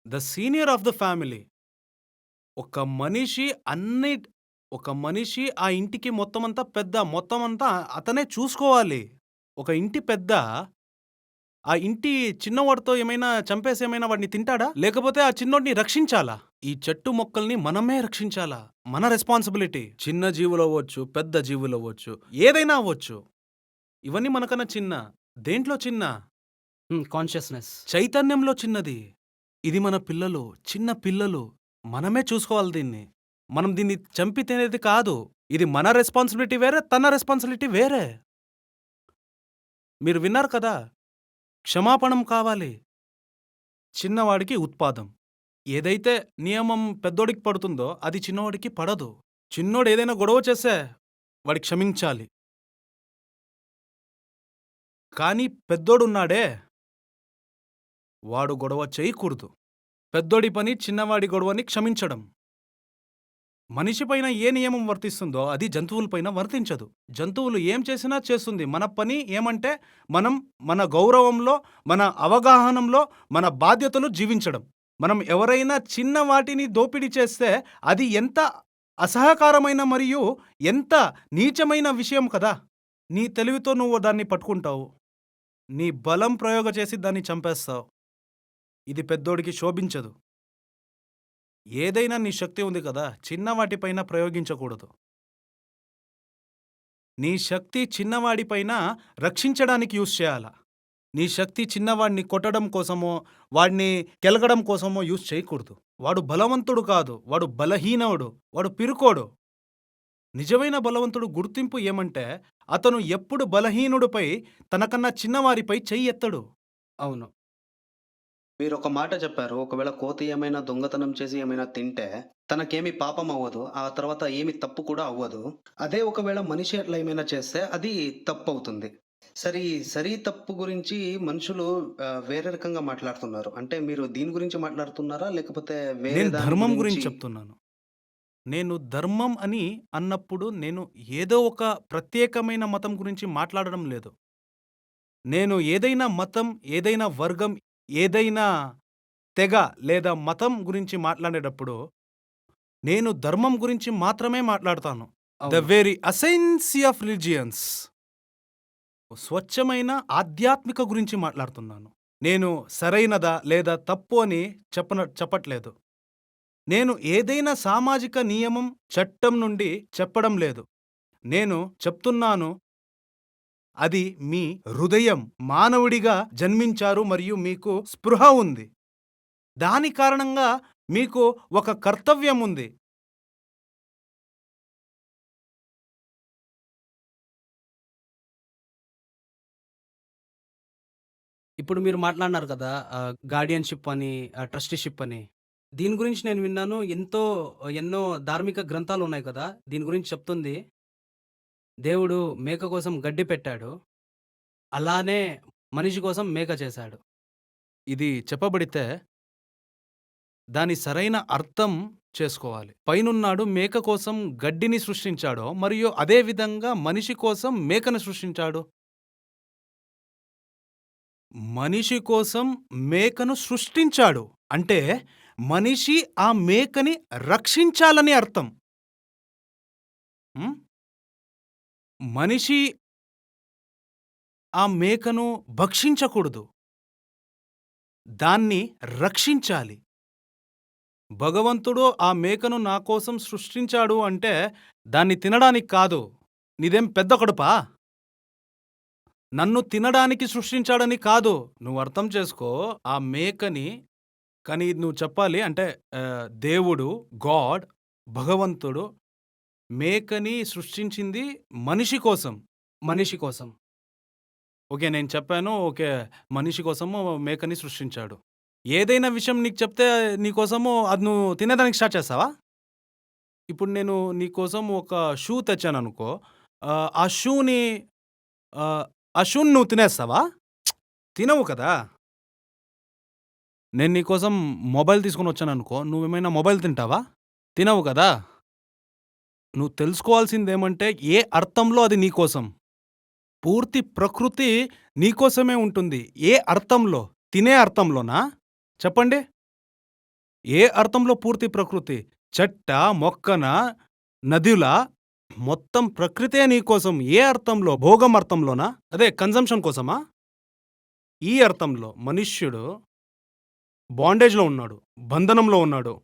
The senior of the family. ఒక మనిషి అన్ని ఒక మనిషి ఆ ఇంటికి మొత్తమంతా పెద్ద. మొత్తమంతా అతనే చూసుకోవాలి. ఒక ఇంటి పెద్ద ఆ ఇంటి చిన్నవాడితో ఏమైనా చంపేసి ఏమైనా వాడిని తింటాడా? లేకపోతే ఆ చిన్నోడిని రక్షించాలా? ఈ చెట్టు మొక్కల్ని మనమే రక్షించాలా. మన రెస్పాన్సిబిలిటీ. చిన్న జీవులవ్వచ్చు, పెద్ద జీవులవ్వచ్చు, ఏదైనా అవ్వచ్చు. ఇవన్నీ మనకన్నా చిన్న. దేంట్లో చిన్న? కాన్షియస్‌నెస్. చైతన్యంలో చిన్నది. ఇది మన పిల్లలు, చిన్న పిల్లలు. మనమే చూసుకోవాలి దీన్ని. మనం దీన్ని చంపి తినేది కాదు. ఇది మన రెస్పాన్సిబిలిటీ వేరే, తన రెస్పాన్సిబిలిటీ వేరే. మీరు విన్నారు కదా! క్షమాపణం కావాలి. చిన్నవాడికి ఉత్పాదం. ఏదైతే నియమం పెద్దోడికి పడుతుందో అది చిన్నవాడికి పడదు. చిన్నోడు ఏదైనా గొడవ చేస్తే వాడి క్షమించాలి. కానీ పెద్దోడున్నాడే వాడు గొడవ చేయకూడదు. పెద్దోడి పని చిన్నవాడి గొడవని క్షమించడం. మనిషిపైన ఏ నియమం వర్తిస్తుందో అది జంతువులపైన వర్తించదు. జంతువులు ఏం చేసినా చేస్తుంది. మన పని ఏమంటే మనం మన గౌరవంలో, మన అవగాహనంలో, మన బాధ్యతలు జీవించడం. మనం ఎవరైనా చిన్న వాటిని దోపిడీ చేస్తే అది ఎంత అసహకారమైన మరియు ఎంత నీచమైన విషయం కదా! నీ తెలివితో నువ్వు దాన్ని పట్టుకుంటావు. నీ బలం ప్రయోగ చేసి దాన్ని చంపేస్తావు. ఇది పెద్దోడికి శోభించదు. ఏదైనా నీ శక్తి ఉంది కదా! చిన్న వాటిపైన ప్రయోగించకూడదు. నీ శక్తి చిన్నవాడిపైన రక్షించడానికి యూజ్ చేయాల. నీ శక్తి చిన్నవాడిని కొట్టడం కోసమో, వాడిని కెలకడం కోసమో యూజ్ చేయకూడదు. వాడు బలవంతుడు కాదు. వాడు బలహీనోడు. వాడు పిరుకోడు. నిజమైన బలవంతుడు గుర్తింపు ఏమంటే అతను ఎప్పుడు బలహీనుడిపై తనకన్నా చిన్నవారిపై చెయ్యెత్తడు. అవును. మీరొక మాట చెప్పారు. ఒకవేళ కోతి ఏమైనా దొంగతనం చేసి ఏమైనా తింటే, తనకేమి పాపం అవ్వదు. ఆ తర్వాత ఏమి తప్పు కూడా అవ్వదు. అదే ఒకవేళ మనిషి అట్లా ఏమైనా చేస్తే అది తప్పవుతుంది. సరి, తప్పు గురించి మనుషులు వేరే రకంగా మాట్లాడుతున్నారు. అంటే మీరు దీని గురించి మాట్లాడుతున్నారా? లేకపోతే వేరే నేను దాని ధర్మం గురించి గురించి చెప్తున్నాను. నేను ధర్మం అని అన్నప్పుడు నేను ఏదో ఒక ప్రత్యేకమైన మతం గురించి మాట్లాడడం లేదు. నేను ఏదైనా మతం, ఏదైనా వర్గం, ఏదైనా తెగ లేదా మతం గురించి మాట్లాడేటప్పుడు నేను ధర్మం గురించి మాత్రమే మాట్లాడతాను. ద అవును. Very essence of religions. స్వచ్ఛమైన ఆధ్యాత్మిక గురించి మాట్లాడుతున్నాను. నేను సరైనదా లేదా తప్పు అని చెప్పట్లేదు. నేను ఏదైనా సామాజిక నియమం, చట్టం నుండి చెప్పడం లేదు. నేను చెప్తున్నాను అది మీ హృదయం. మానవుడిగా జన్మించారు మరియు మీకు స్పృహ ఉంది. దాని కారణంగా మీకు ఒక కర్తవ్యం ఉంది. ఇప్పుడు మీరు మాట్లాడినారు కదా! గార్డియన్‌షిప్ అని, ట్రస్టీషిప్ అని. దీని గురించి నేను విన్నాను. ఎన్నో ధార్మిక గ్రంథాలున్నాయి కదా! దీని గురించి చెప్తుంది. దేవుడు మేక కోసం గడ్డి పెట్టాడు. అలానే మనిషి కోసం మేక చేశాడు. ఇది చెప్పబడితే దాని సరైన అర్థం చేసుకోవాలి. పైనున్నాడు మేక కోసం గడ్డిని సృష్టించాడో మరియు అదే విధంగా మనిషి కోసం మేకను సృష్టించాడు. మనిషి కోసం మేకను సృష్టించాడు. అంటే మనిషి ఆ మేకని రక్షించాలని అర్థం. హ్మ్? మనిషి ఆ మేకను భక్షించకూడదు. దాన్ని రక్షించాలి. భగవంతుడు ఆ మేకను నా కోసం సృష్టించాడు అంటే దాన్ని తినడానికి కాదు. నీదేం పెద్ద కడుపా? నన్ను తినడానికి సృష్టించాడని కాదు. నువ్వు అర్థం చేసుకో. ఆ మేకని కానీ నువ్వు చెప్పాలి అంటే దేవుడు, గాడ్, భగవంతుడు మేకని సృష్టించింది మనిషి కోసం. మనిషి కోసం. ఓకే. నేను చెప్పాను. ఓకే. మనిషి కోసము మేకని సృష్టించాడు. ఏదైనా విషయం నీకు చెప్తే నీకోసము అది నువ్వు తినేదానికి స్టార్ట్ చేస్తావా? ఇప్పుడు నేను నీకోసం ఒక షూ తెచ్చాననుకో, ఆహ్, ఆ షూని ఆహ్, ఆ షూని నువ్వు తినేస్తావా? తినవు కదా! నేను నీకోసం మొబైల్ తీసుకొనొచ్చాననుకో, నువ్వేమైనా మొబైల్ తింటావా? తినవు కదా! నువ్వు తెలుసుకోవాల్సిందేమంటే, ఏ అర్థంలో అది నీకోసం. పూర్తి ప్రకృతి నీకోసమే ఉంటుంది. ఏ అర్థంలో? తినే అర్థంలోనా? చెప్పండి. ఏ అర్థంలో పూర్తి ప్రకృతి? చెట్టా? మొక్కనా? నదిలా? మొత్తం ప్రకృతే నీకోసం. ఏ అర్థంలో? భోగం అర్థంలోనా? అదే కన్జంప్షన్ కోసమా? ఈ అర్థంలో మనుష్యుడు బాండేజ్‌లో ఉన్నాడు. బంధనంలో ఉన్నాడు.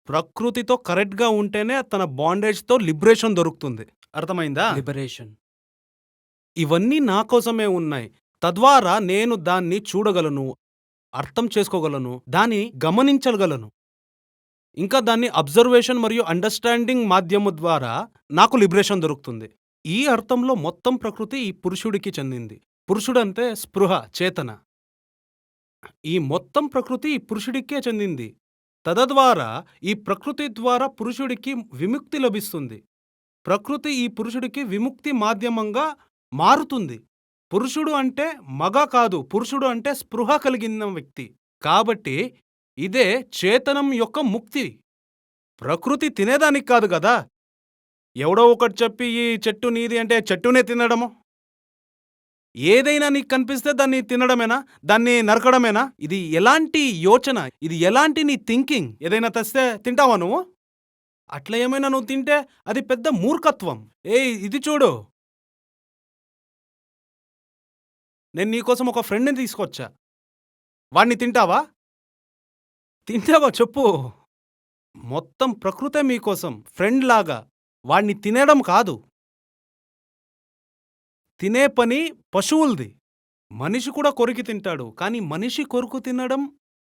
ప్రకృతితో కరెక్ట్‌గా ఉంటేనే తన బాండేజ్‌తో లిబరేషన్ దొరుకుతుంది. అర్థమైందా? లిబరేషన్. ఇవన్నీ నా కోసమే ఉన్నాయి. తద్వారా నేను దాన్ని చూడగలను, అర్థం చేసుకోగలను, దాన్ని గమనించగలను. ఇంకా దాన్ని అబ్జర్వేషన్ మరియు అండర్‌స్టాండింగ్ మాధ్యమం ద్వారా నాకు లిబరేషన్ దొరుకుతుంది. ఈ అర్థంలో మొత్తం ప్రకృతి ఈ పురుషుడికి చెందింది. పురుషుడంటే స్పృహ, చేతన. ఈ మొత్తం ప్రకృతి ఈ పురుషుడికే చెందింది. తదద్వారా ఈ ప్రకృతి ద్వారా పురుషుడికి విముక్తి లభిస్తుంది. ప్రకృతి ఈ పురుషుడికి విముక్తి మాధ్యమంగా మారుతుంది. పురుషుడు అంటే మగ కాదు. పురుషుడు అంటే స్పృహ కలిగిన వ్యక్తి. కాబట్టి ఇదే చేతనం యొక్క ముక్తి. ప్రకృతి తినేదానికి కాదు గదా! ఎవడో ఒకడు చెప్పి ఈ చెట్టు నీది అంటే చెట్టునే తినడము. ఏదైనా నీకు కనిపిస్తే దాన్ని తినడమేనా? దాన్ని నరకడమేనా? ఇది ఎలాంటి యోచన? ఇది ఎలాంటి నీ థింకింగ్? ఏదైనా తెస్తే తింటావా నువ్వు? అట్లా ఏమైనా నువ్వు తింటే అది పెద్ద మూర్ఖత్వం. ఏయ్! ఇది చూడు. నేను నీకోసం ఒక ఫ్రెండ్‌ని తీసుకొచ్చా. వాడిని తింటావా? తింటావా చెప్పు? మొత్తం ప్రకృతే మీకోసం ఫ్రెండ్‌లాగా. వాడిని తినేయడం కాదు. తినే పని పశువులది. మనిషి కూడా కొరికి తింటాడు. కానీ మనిషి కొరుకు తినడం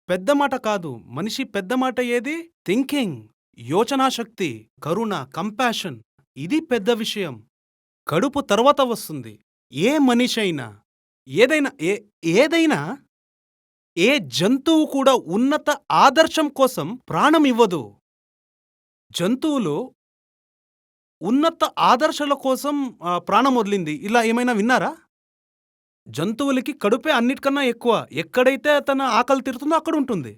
పెద్ద మాట కాదు. మనిషి పెద్ద మాట ఏది? థింకింగ్, యోచనాశక్తి, కరుణ, కంపాషన్. ఇది పెద్ద విషయం. కడుపు తర్వాత వస్తుంది. ఏ మనిషైనా, ఏదైనా ఏదైనా ఏ జంతువు కూడా ఉన్నత ఆదర్శం కోసం ప్రాణం ఇవ్వదు. జంతువులు ఉన్నత ఆదర్శాల కోసం ప్రాణం వదిలింది. ఇలా ఏమైనా విన్నారా? జంతువులకి కడుపే అన్నిటికన్నా ఎక్కువ. ఎక్కడైతే తన ఆకలి తీరుతుందో అక్కడుంటుంది.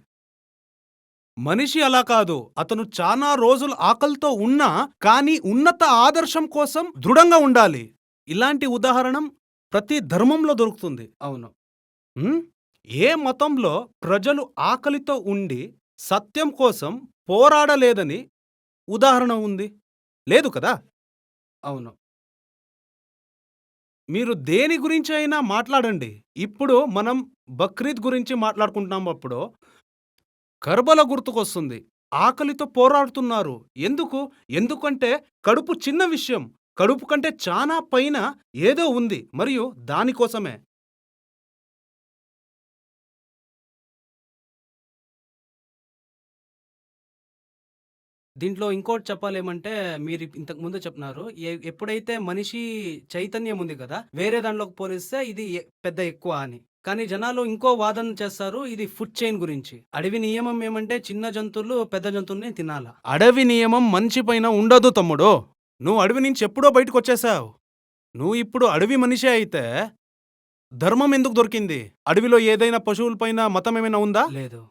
మనిషి అలా కాదు. అతను చానా రోజులు ఆకలితో ఉన్నా, కానీ ఉన్నత ఆదర్శం కోసం దృఢంగా ఉండాలి. ఇలాంటి ఉదాహరణం ప్రతి ధర్మంలో దొరుకుతుంది. అవును. హ్మ్? ఏ మతంలో ప్రజలు ఆకలితో ఉండి సత్యం కోసం పోరాడలేదని ఉదాహరణ ఉంది? లేదు కదా! అవును. మీరు దేని గురించి అయినా మాట్లాడండి. ఇప్పుడు మనం బక్రీద్ గురించి మాట్లాడుకుంటున్నప్పుడు కర్బల గుర్తుకొస్తుంది. ఆకలితో పోరాడుతున్నారు. ఎందుకు? ఎందుకంటే కడుపు చిన్న విషయం. కడుపు కంటే చానా పైన ఏదో ఉంది మరియు దానికోసమే. దీంట్లో ఇంకోటి చెప్పాలేమంటే మీరు ఇంతకు ముందు చెప్పినారు. ఎప్పుడైతే మనిషి చైతన్యం ఉంది కదా! వేరే దాంట్లోకి పోలిస్తే ఇది పెద్ద ఎక్కువ అని. కానీ జనాలు ఇంకో వాదన చేస్తారు. ఇది ఫుడ్ చైన్ గురించి. అడవి నియమం ఏమంటే చిన్న జంతువులు పెద్ద జంతువుల్ని తినాల. అడవి నియమం మనిషి పైన ఉండదు తమ్ముడు. నువ్వు అడవి నుంచి ఎప్పుడో బయటకొచ్చేశావు. నువ్వు ఇప్పుడు అడవి మనిషే అయితే ధర్మం ఎందుకు దొరికింది? అడవిలో ఏదైనా పశువులపైన మతం ఏమైనా ఉందా? లేదు.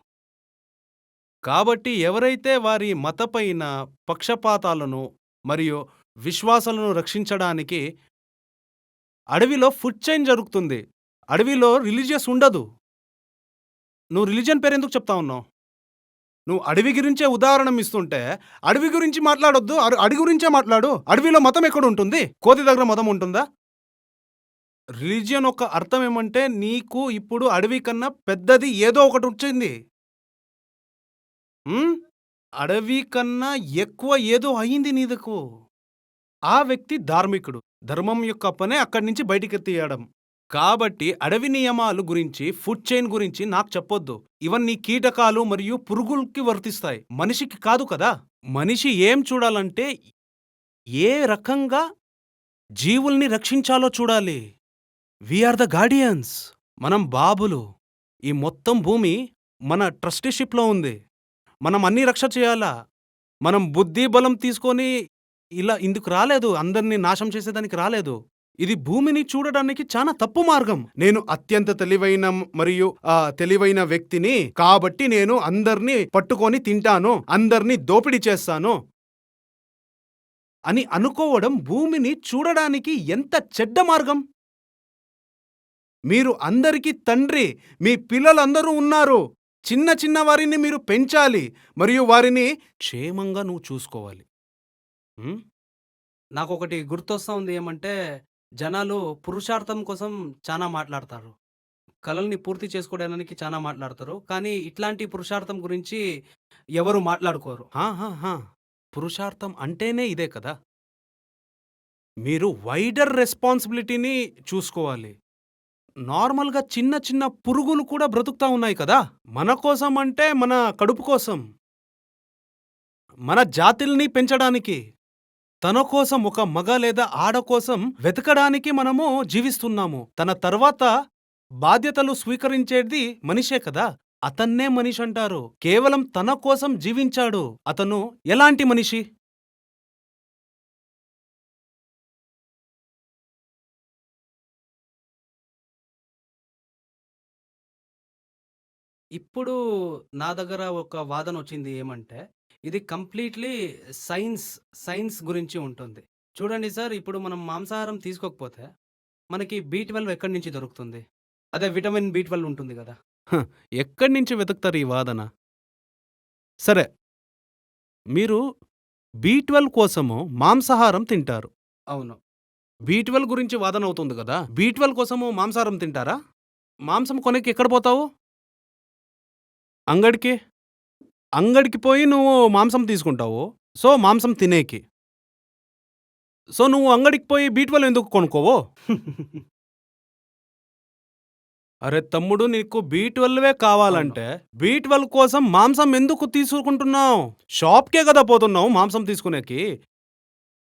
కాబట్టి ఎవరైతే వారి మతపైన పక్షపాతాలను మరియు విశ్వాసాలను రక్షించడానికి అడవిలో ఫుడ్ చైన్ జరుగుతుంది. అడవిలో రిలీజియస్ ఉండదు. నువ్వు రిలిజియన్ పేరెందుకు చెప్తా ఉన్నావు? నువ్వు అడవి గురించే ఉదాహరణ ఇస్తుంటే, అడవి గురించి మాట్లాడొద్దు. అడవి గురించే మాట్లాడు. అడవిలో మతం ఎక్కడుంటుంది? కోతి దగ్గర మతం ఉంటుందా? రిలిజియన్ యొక్క అర్థం ఏమంటే, నీకు ఇప్పుడు అడవి కన్నా పెద్దది ఏదో ఒకటి వచ్చింది. హ్మ్? అడవి కన్నా ఎక్కువ ఏదో అయింది నీదకు. ఆ వ్యక్తి ధార్మికుడు. ధర్మం యొక్క పనే అక్కడి నుంచి బయటికి తీయడం. కాబట్టి అడవి నియమాలు గురించి, ఫుడ్ చైన్ గురించి నాకు చెప్పొద్దు. ఇవన్నీ కీటకాలు మరియు పురుగులకి వర్తిస్తాయి. మనిషికి కాదు కదా! మనిషి ఏం చూడాలంటే, ఏ రకంగా జీవుల్ని రక్షించాలో చూడాలి. We are the guardians. మనం బాబులు. ఈ మొత్తం భూమి మన ట్రస్టీషిప్‌లో ఉంది. మనం అన్నీ రక్ష చేయాలా. మనం బుద్ధి బలం తీసుకొని ఇలా ఇందుకు రాలేదు. అందరిని నాశనం చేసేదానికి రాలేదు. ఇది భూమిని చూడడానికి చాలా తప్పు మార్గం. నేను అత్యంత తెలివైన మరియు తెలివైన వ్యక్తిని కాబట్టి నేను అందర్నీ పట్టుకొని తింటాను, అందర్నీ దోపిడీ చేస్తాను అని అనుకోవడం భూమిని చూడడానికి ఎంత చెడ్డ మార్గం. మీరు అందరికీ తండ్రి, మీ పిల్లలందరూ ఉన్నారు. చిన్న చిన్న వారిని మీరు పెంచాలి మరియు వారిని క్షేమంగా నువ్వు చూసుకోవాలి. ఉం? నాకొకటి గుర్తొస్తా ఉంది ఏమంటే, జనాలు పురుషార్థం కోసం చాలా మాట్లాడతారు. కలల్ని పూర్తి చేసుకోవడానికి చాలా మాట్లాడతారు. కానీ ఇట్లాంటి పురుషార్థం గురించి ఎవరు మాట్లాడుకోరు. హా, హా, హా. పురుషార్థం అంటేనే ఇదే కదా. మీరు వైడర్ రెస్పాన్సిబిలిటీని చూసుకోవాలి. నార్మల్గా చిన్న చిన్న పురుగులు కూడా బ్రతుకుతా ఉన్నాయి కదా. మన కోసం అంటే మన కడుపు కోసం, మన జాతుల్ని పెంచడానికి, తన కోసం ఒక మగ లేదా ఆడ కోసం వెతకడానికి మనము జీవిస్తున్నాము. తన తర్వాత బాధ్యతలు స్వీకరించేది మనిషే కదా. అతన్నే మనిషి అంటారు. కేవలం తన కోసం జీవించాడు. అతను ఎలాంటి మనిషి? ఇప్పుడు నా దగ్గర ఒక వాదనొచ్చింది ఏమంటే, ఇది కంప్లీట్‌లీ సైన్స్, సైన్స్ గురించి ఉంటుంది. చూడండి సార్, ఇప్పుడు మనం మాంసాహారం తీసుకోకపోతే, మనకి బి12 ఎక్కడి నుంచి దొరుకుతుంది? అదే విటమిన్ బి12 ఉంటుంది గదా! హ, ఎక్కడి నుంచి వెతుకుతారు ఈ వాదన? సరే, మీరు బి12 కోసము మాంసాహారం తింటారు. అవును. బి12 గురించి వాదన అవుతుంది కదా. బి12 కోసము మాంసాహారం తింటారా? మాంసం కొనేకి ఎక్కడ పోతావు? అంగడికి. అంగడికి పోయి నువ్వు మాంసం తీసుకుంటావు. సో, మాంసం తినేకి. సో, నువ్వు అంగడికి పోయి బి12 ఎందుకు కొనుక్కోవు? అరే తమ్ముడు, నీకు బి12 కావాలంటే బి12 కోసం మాంసం ఎందుకు తీసుకుంటున్నావు? షాప్‌కే కదా పోతున్నావు మాంసం తీసుకునేకి.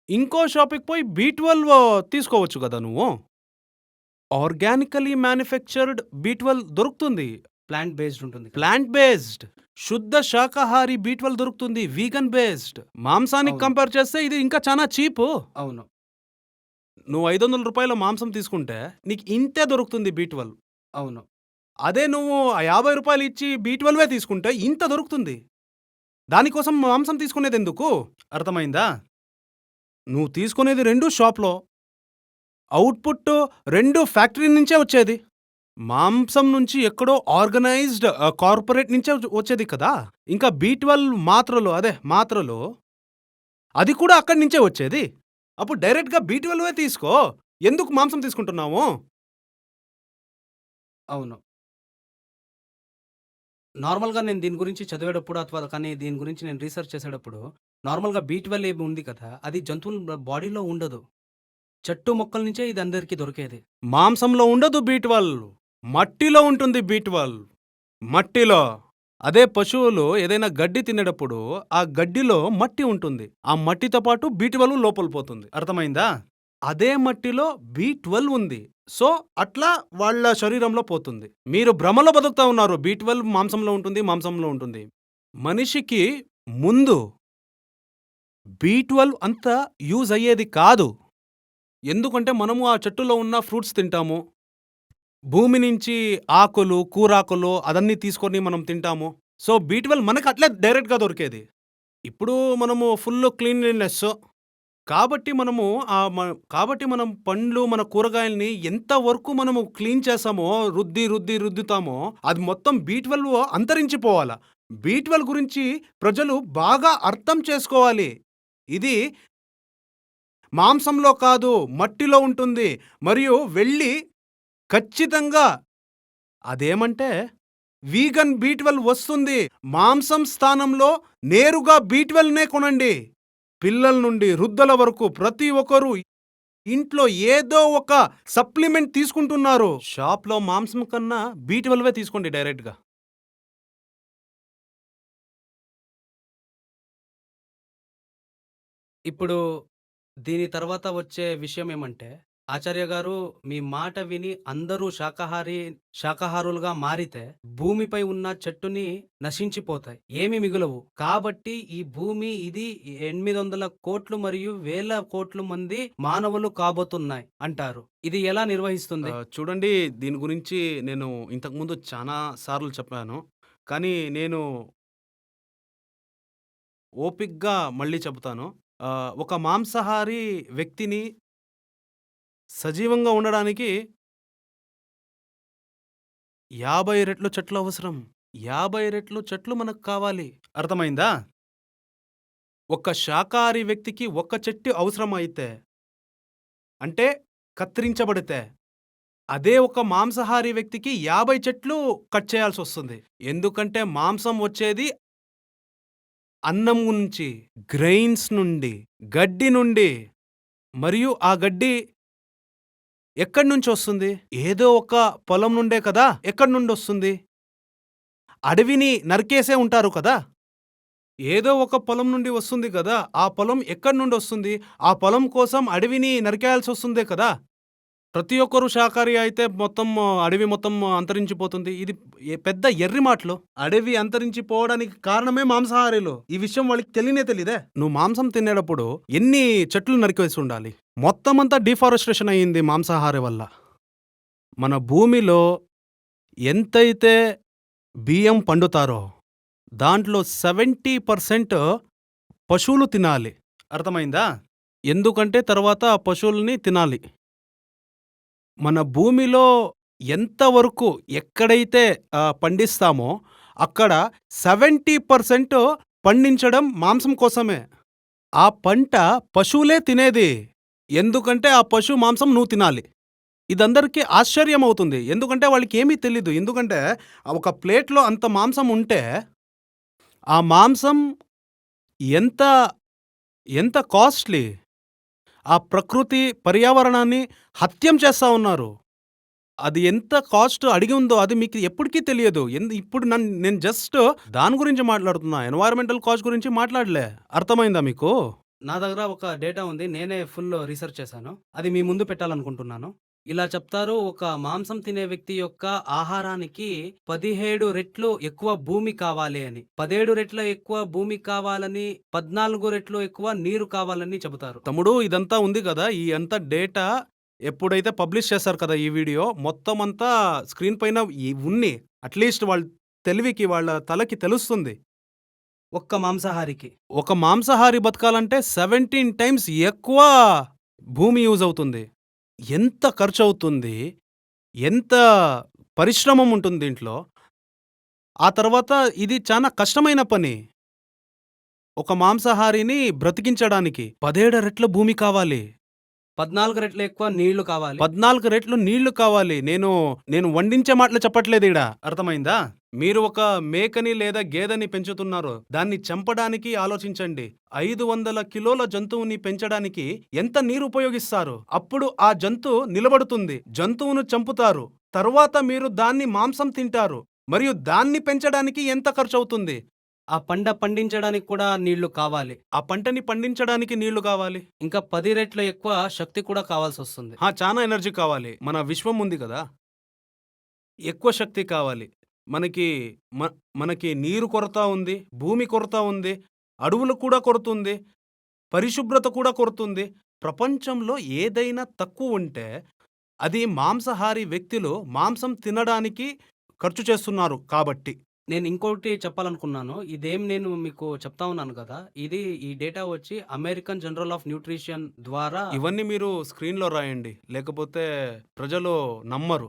ఇంకో షాప్‌కి పోయి బి12 తీసుకోవచ్చు కదా నువ్వు. ఆర్గానికల్లీ మ్యానుఫ్యాక్చర్డ్ బి12 దొరుకుతుంది. ప్లాంట్ బేస్డ్ ఉంటుంది కదా! ప్లాంట్ బేస్డ్, శుద్ధ శాకాహారి బి12 దొరుకుతుంది. Vegan based. మాంసానికి అవును. కంపేర్ చేస్తే ఇది ఇంకా చాలా చీపు. అవును. నువ్వు ₹500 మాంసం తీసుకుంటే నీకు ఇంతే దొరుకుతుంది బి12. అవును. అదే నువ్వు ₹50 ఇచ్చి బి12 తీసుకుంటే ఇంత దొరుకుతుంది. దానికోసం మాంసం తీసుకునేదెందుకు? అర్థమైందా? నువ్వు తీసుకునేది 2 షాప్‌లో. అవుట్‌పుట్ 2 ఫ్యాక్టరీ నుంచే వచ్చేది. మాంసం నుంచి ఎక్కడో ఆర్గనైజ్డ్ కార్పొరేట్ నుంచే వచ్చేది కదా. ఇంకా బి12 మాత్రలు అది కూడా అక్కడి నుంచే వచ్చేది. అప్పుడు డైరెక్ట్‌గా బి12 తీసుకో. ఎందుకు మాంసం తీసుకుంటున్నావు? అవును. నార్మల్‌గా నేను దీని గురించి చదివేటప్పుడు కానీ దీని గురించి నేను రీసెర్చ్ చేసేటప్పుడు నార్మల్‌గా బి12 ఏమి ఉంది కదా! అది జంతువుల బాడీలో ఉండదు. చెట్టు మొక్కల నుంచే ఇది అందరికీ దొరికేది. మాంసంలో ఉండదు బి12. మట్టిలో ఉంటుంది బి12. మట్టిలో. అదే పశువులు ఏదైనా గడ్డి తినేటప్పుడు ఆ గడ్డిలో మట్టి ఉంటుంది. ఆ మట్టితో పాటు బి12 లోపల పోతుంది. అర్థమైందా? అదే మట్టిలో బి12 ఉంది. సో, అట్లా వాళ్ళ శరీరంలో పోతుంది. మీరు భ్రమలో బతుకుతా ఉన్నారు. బి12 మాంసంలో ఉంటుంది. మనిషికి ముందు బి12 అంత యూజ్ అయ్యేది కాదు. ఎందుకంటే మనము ఆ చెట్టులో ఉన్న ఫ్రూట్స్ తింటాము. భూమి నుంచి ఆకులు, కూరాకులు అదన్నీ తీసుకొని మనం తింటాము. సో, బి12 మనకు అట్లే డైరెక్ట్‌గా దొరికేది. ఇప్పుడు మనము ఫుల్ క్లీన్లీనెస్ కాబట్టి మనం పండ్లు, మన కూరగాయల్ని ఎంతవరకు మనము క్లీన్ చేసామో, రుద్దుతామో అది మొత్తం బి12 అంతరించిపోవాల. బి12 గురించి ప్రజలు బాగా అర్థం చేసుకోవాలి. ఇది మాంసంలో కాదు, మట్టిలో ఉంటుంది. మరియు వెళ్ళి ఖచ్చితంగా అదేమంటే వీగన్ బి12 వస్తుంది. మాంసం స్థానంలో నేరుగా బి12నే కొనండి. పిల్లల నుండి వృద్ధుల వరకు ప్రతి ఒక్కరూ ఇంట్లో ఏదో ఒక సప్లిమెంట్ తీసుకుంటున్నారు. షాప్‌లో మాంసం కన్నా బి12 తీసుకోండి డైరెక్ట్‌గా. ఇప్పుడు దీని తర్వాత వచ్చే విషయం ఏమంటే ఆచార్య గారు, మీ మాట విని అందరూ శాకాహారులుగా మారితే భూమిపై ఉన్న చెట్టుని నశించిపోతాయి. ఏమి మిగులవు. కాబట్టి ఈ భూమి ఇది 800 కోట్లు మరియు వేల కోట్ల మంది మానవులు కాబోతున్నాయి అంటారు. ఇది ఎలా నిర్వహిస్తుంది? చూడండి, దీని గురించి నేను ఇంతకుముందు చానా సార్లు చెప్పాను. కానీ నేను ఓపికగా మళ్ళీ చెబుతాను. ఒక మాంసాహారి వ్యక్తిని సజీవంగా ఉండడానికి 50 రెట్లు చెట్లు అవసరం. 50 రెట్లు చెట్లు మనకు కావాలి. అర్థమైందా? ఒక శాకాహారి వ్యక్తికి ఒక్క చెట్టు అవసరమైతే, అంటే కత్తిరించబడితే, అదే ఒక మాంసాహారి వ్యక్తికి 50 చెట్లు కట్ చేయాల్సొస్తుంది. ఎందుకంటే మాంసం వచ్చేది అన్నం నుంచి, గ్రెయిన్స్ నుండి, గడ్డి నుండి. మరియు ఆ గడ్డి ఎక్కడి నుంచొస్తుంది? ఏదో ఒక పొలం నుండే కదా! ఎక్కడి నుండొస్తుంది? అడవిని నరికేసే ఉంటారు కదా! ఏదో ఒక పొలం నుండి వస్తుంది గదా! ఆ పొలం ఎక్కడి నుండొస్తుంది? ఆ పొలం కోసం అడవిని నరికేయాల్సొస్తుందే కదా! ప్రతి ఒక్కరు శాకాహారి అయితే మొత్తం అడవి మొత్తం అంతరించిపోతుంది. ఇది పెద్ద ఎర్రి మాటలు. అడవి అంతరించిపోవడానికి కారణమే మాంసాహారులు. ఈ విషయం వాళ్ళకి తెలియనే తెలీదే. నువ్వు మాంసం తినేటప్పుడు ఎన్ని చెట్లు నరికేసి ఉండాలి? మొత్తమంతా డిఫారెస్టేషన్ అయ్యింది మాంసాహారి వల్ల. మన భూమిలో ఎంతైతే బియ్యం పండుతారో దాంట్లో 70% పశువులు తినాలి. అర్థమైందా? ఎందుకంటే తర్వాత ఆ పశువుల్ని తినాలి. మన భూమిలో ఎంతవరకు ఎక్కడైతే పండిస్తామో అక్కడ 70% పండించడం మాంసం కోసమే. ఆ పంట పశువులే తినేది. ఎందుకంటే ఆ పశువు మాంసం నువ్వు తినాలి. ఇదందరికీ ఆశ్చర్యమవుతుంది. ఎందుకంటే వాళ్ళకేమీ తెలీదు. ఎందుకంటే ఒక ప్లేట్‌లో అంత మాంసం ఉంటే ఆ మాంసం ఎంత ఎంత కాస్ట్‌లీ. ఆ ప్రకృతి, పర్యావరణాన్ని హత్యం చేస్తా ఉన్నారు. అది ఎంత కాస్ట్ అడిగి ఉందో అది మీకు ఎప్పటికీ తెలియదు. ఇప్పుడు నేను జస్ట్ దాని గురించి మాట్లాడుతున్నా. ఎన్వైరన్మెంటల్ కాస్ట్ గురించి మాట్లాడలే. అర్థమైందా మీకు? నా దగ్గర ఒక డేటా ఉంది. నేనే ఫుల్ రీసెర్చ్ చేశాను. అది మీ ముందు పెట్టాలనుకుంటున్నాను. ఇలా చెప్తారు, ఒక మాంసం తినే వ్యక్తి యొక్క ఆహారానికి 17 రెట్లు ఎక్కువ భూమి కావాలి అని. 17 రెట్ల ఎక్కువ భూమి కావాలని, 14 రెట్లు ఎక్కువ నీరు కావాలని చెబుతారు. తమ్ముడు, ఇదంతా ఉంది కదా! ఈ అంతా డేటా ఎప్పుడైతే పబ్లిష్ చేశారు కదా ఈ వీడియో, మొత్తం అంతా స్క్రీన్ పైన ఉన్ని. అట్‌లీస్ట్ వాళ్ళ తెలివికి, వాళ్ళ తలకి తెలుస్తుంది. ఒక్క మాంసాహారికి. ఒక మాంసాహారి బతకాలంటే 17 టైమ్స్ ఎక్కువ భూమి యూజ్ అవుతుంది. ఎంత ఖర్చవుతుంది? ఎంత పరిశ్రమం ఉంటుంది దీంట్లో? ఆ తర్వాత ఇది చానా కష్టమైన పని. ఒక మాంసాహారిని బ్రతికించడానికి 17 రెట్ల భూమి కావాలి. 14 రెట్లు ఎక్కువ నీళ్లు కావాలి. 14 రెట్లు నీళ్లు కావాలి. నేను వండించే మాటలు చెప్పట్లేదీడ. అర్థమైందా? మీరు ఒక మేకని లేదా గేదెని పెంచుతున్నారు. దాన్ని చంపడానికి ఆలోచించండి. 500 కిలోల జంతువుని పెంచడానికి ఎంత నీరు ఉపయోగిస్తారు? అప్పుడు ఆ జంతువు నిలబడుతుంది. జంతువును చంపుతారు. తరువాత మీరు దాన్ని మాంసం తింటారు. మరియు దాన్ని పెంచడానికి ఎంత ఖర్చవుతుంది? ఆ పండించడానికి కూడా నీళ్లు కావాలి. ఆ పంటని పండించడానికి నీళ్లు కావాలి. ఇంకా 10 రెట్లు ఎక్కువ శక్తి కూడా కావాల్సొస్తుంది. చానా ఎనర్జీ కావాలి. మన విశ్వం ఉంది కదా! ఎక్కువ శక్తి కావాలి. మనకి నీరు కొరత ఉంది, భూమి కొరత ఉంది, అడవులు కూడా కొరతుంది, పరిశుభ్రత కూడా కొరతుంది. ప్రపంచంలో ఏదైనా తక్కువుంటే అది మాంసాహారి వ్యక్తులు మాంసం తినడానికి ఖర్చు చేస్తున్నారు కాబట్టి. నేను ఇంకోటి చెప్పాలనుకున్నాను. నేను మీకు చెప్తా ఉన్నాను కదా! ఈ డేటా వచ్చి అమెరికన్ జనరల్ ఆఫ్ న్యూట్రిషన్ ద్వారా. ఇవన్నీ మీరు స్క్రీన్‌లో రాయండి. లేకపోతే ప్రజలు నమ్మరు.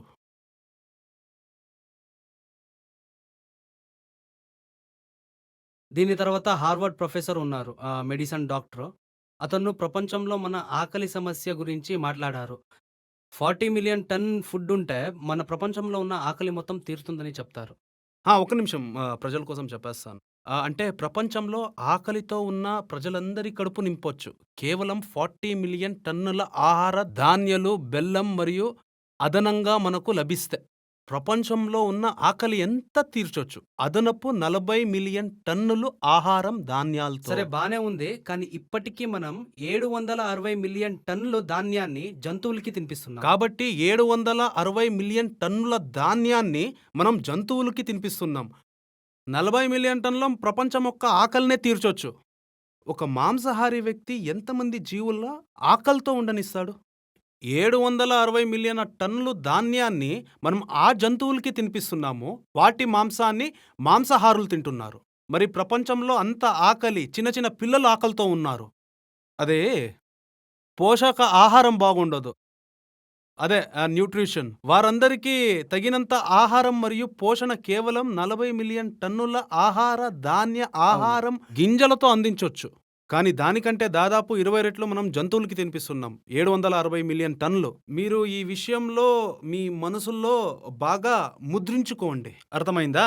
దీని తర్వాత హార్వర్డ్ ప్రొఫెసర్ ఉన్నారు. Medicine doctor. అతను ప్రపంచంలో మన ఆకలి సమస్య గురించి మాట్లాడారు. 40 మిలియన్ టన్ ఫుడ్ ఉంటే మన ప్రపంచంలో ఉన్న ఆకలి మొత్తం తీరుతుందని చెప్తారు. ఒక్క నిమిషం, ప్రజల కోసం చెప్పేస్తాను. అంటే ప్రపంచంలో ఆకలితో ఉన్న ప్రజలందరి కడుపు నింపొచ్చు. కేవలం 40 మిలియన్ టన్నుల ఆహార ధాన్యాలు, బెల్లం మరియు అదనంగా మనకు లభిస్తే. ప్రపంచంలో ఉన్న ఆకలి ఎంత తీర్చొచ్చు. అదనపు 40,000,000 టన్నులు ఆహారం ధాన్యాలతో. సరే బానే ఉంది. కానీ ఇప్పటికీ మనం 760,000,000 టన్నులు ధాన్యాన్ని జంతువులకి తినిపిస్తున్నాం. కాబట్టి 760,000,000 టన్నుల ధాన్యాన్ని మనం జంతువులకి తినిపిస్తున్నాం. 40,000,000 టన్నుల ప్రపంచం యొక్క ఆకలినే తీర్చొచ్చు. ఒక మాంసాహారి వ్యక్తి ఎంతమంది జీవుల ఆకలితో ఉండనిస్తాడు? 760,000,000 టన్నులు ధాన్యాన్ని మనం ఆ జంతువులకి తినిపిస్తున్నాము. వాటి మాంసాన్ని మాంసాహారులు తింటున్నారు. మరి ప్రపంచంలో అంత ఆకలి, చిన్న చిన్న పిల్లలు ఆకలితో ఉన్నారు. అదే పోషక ఆహారం బాగుండదు. అదే న్యూట్రిషన్. వారందరికీ తగినంత ఆహారం మరియు పోషణ కేవలం 40,000,000 టన్నుల ఆహారం గింజలతో అందించొచ్చు. కానీ దానికంటే దాదాపు 20 రెట్లు మనం జంతువులకి తినిపిస్తున్నాం. 760,000,000 టన్నులు. మీరు ఈ విషయంలో మీ మనసుల్లో బాగా ముద్రించుకోండి. అర్థమైందా?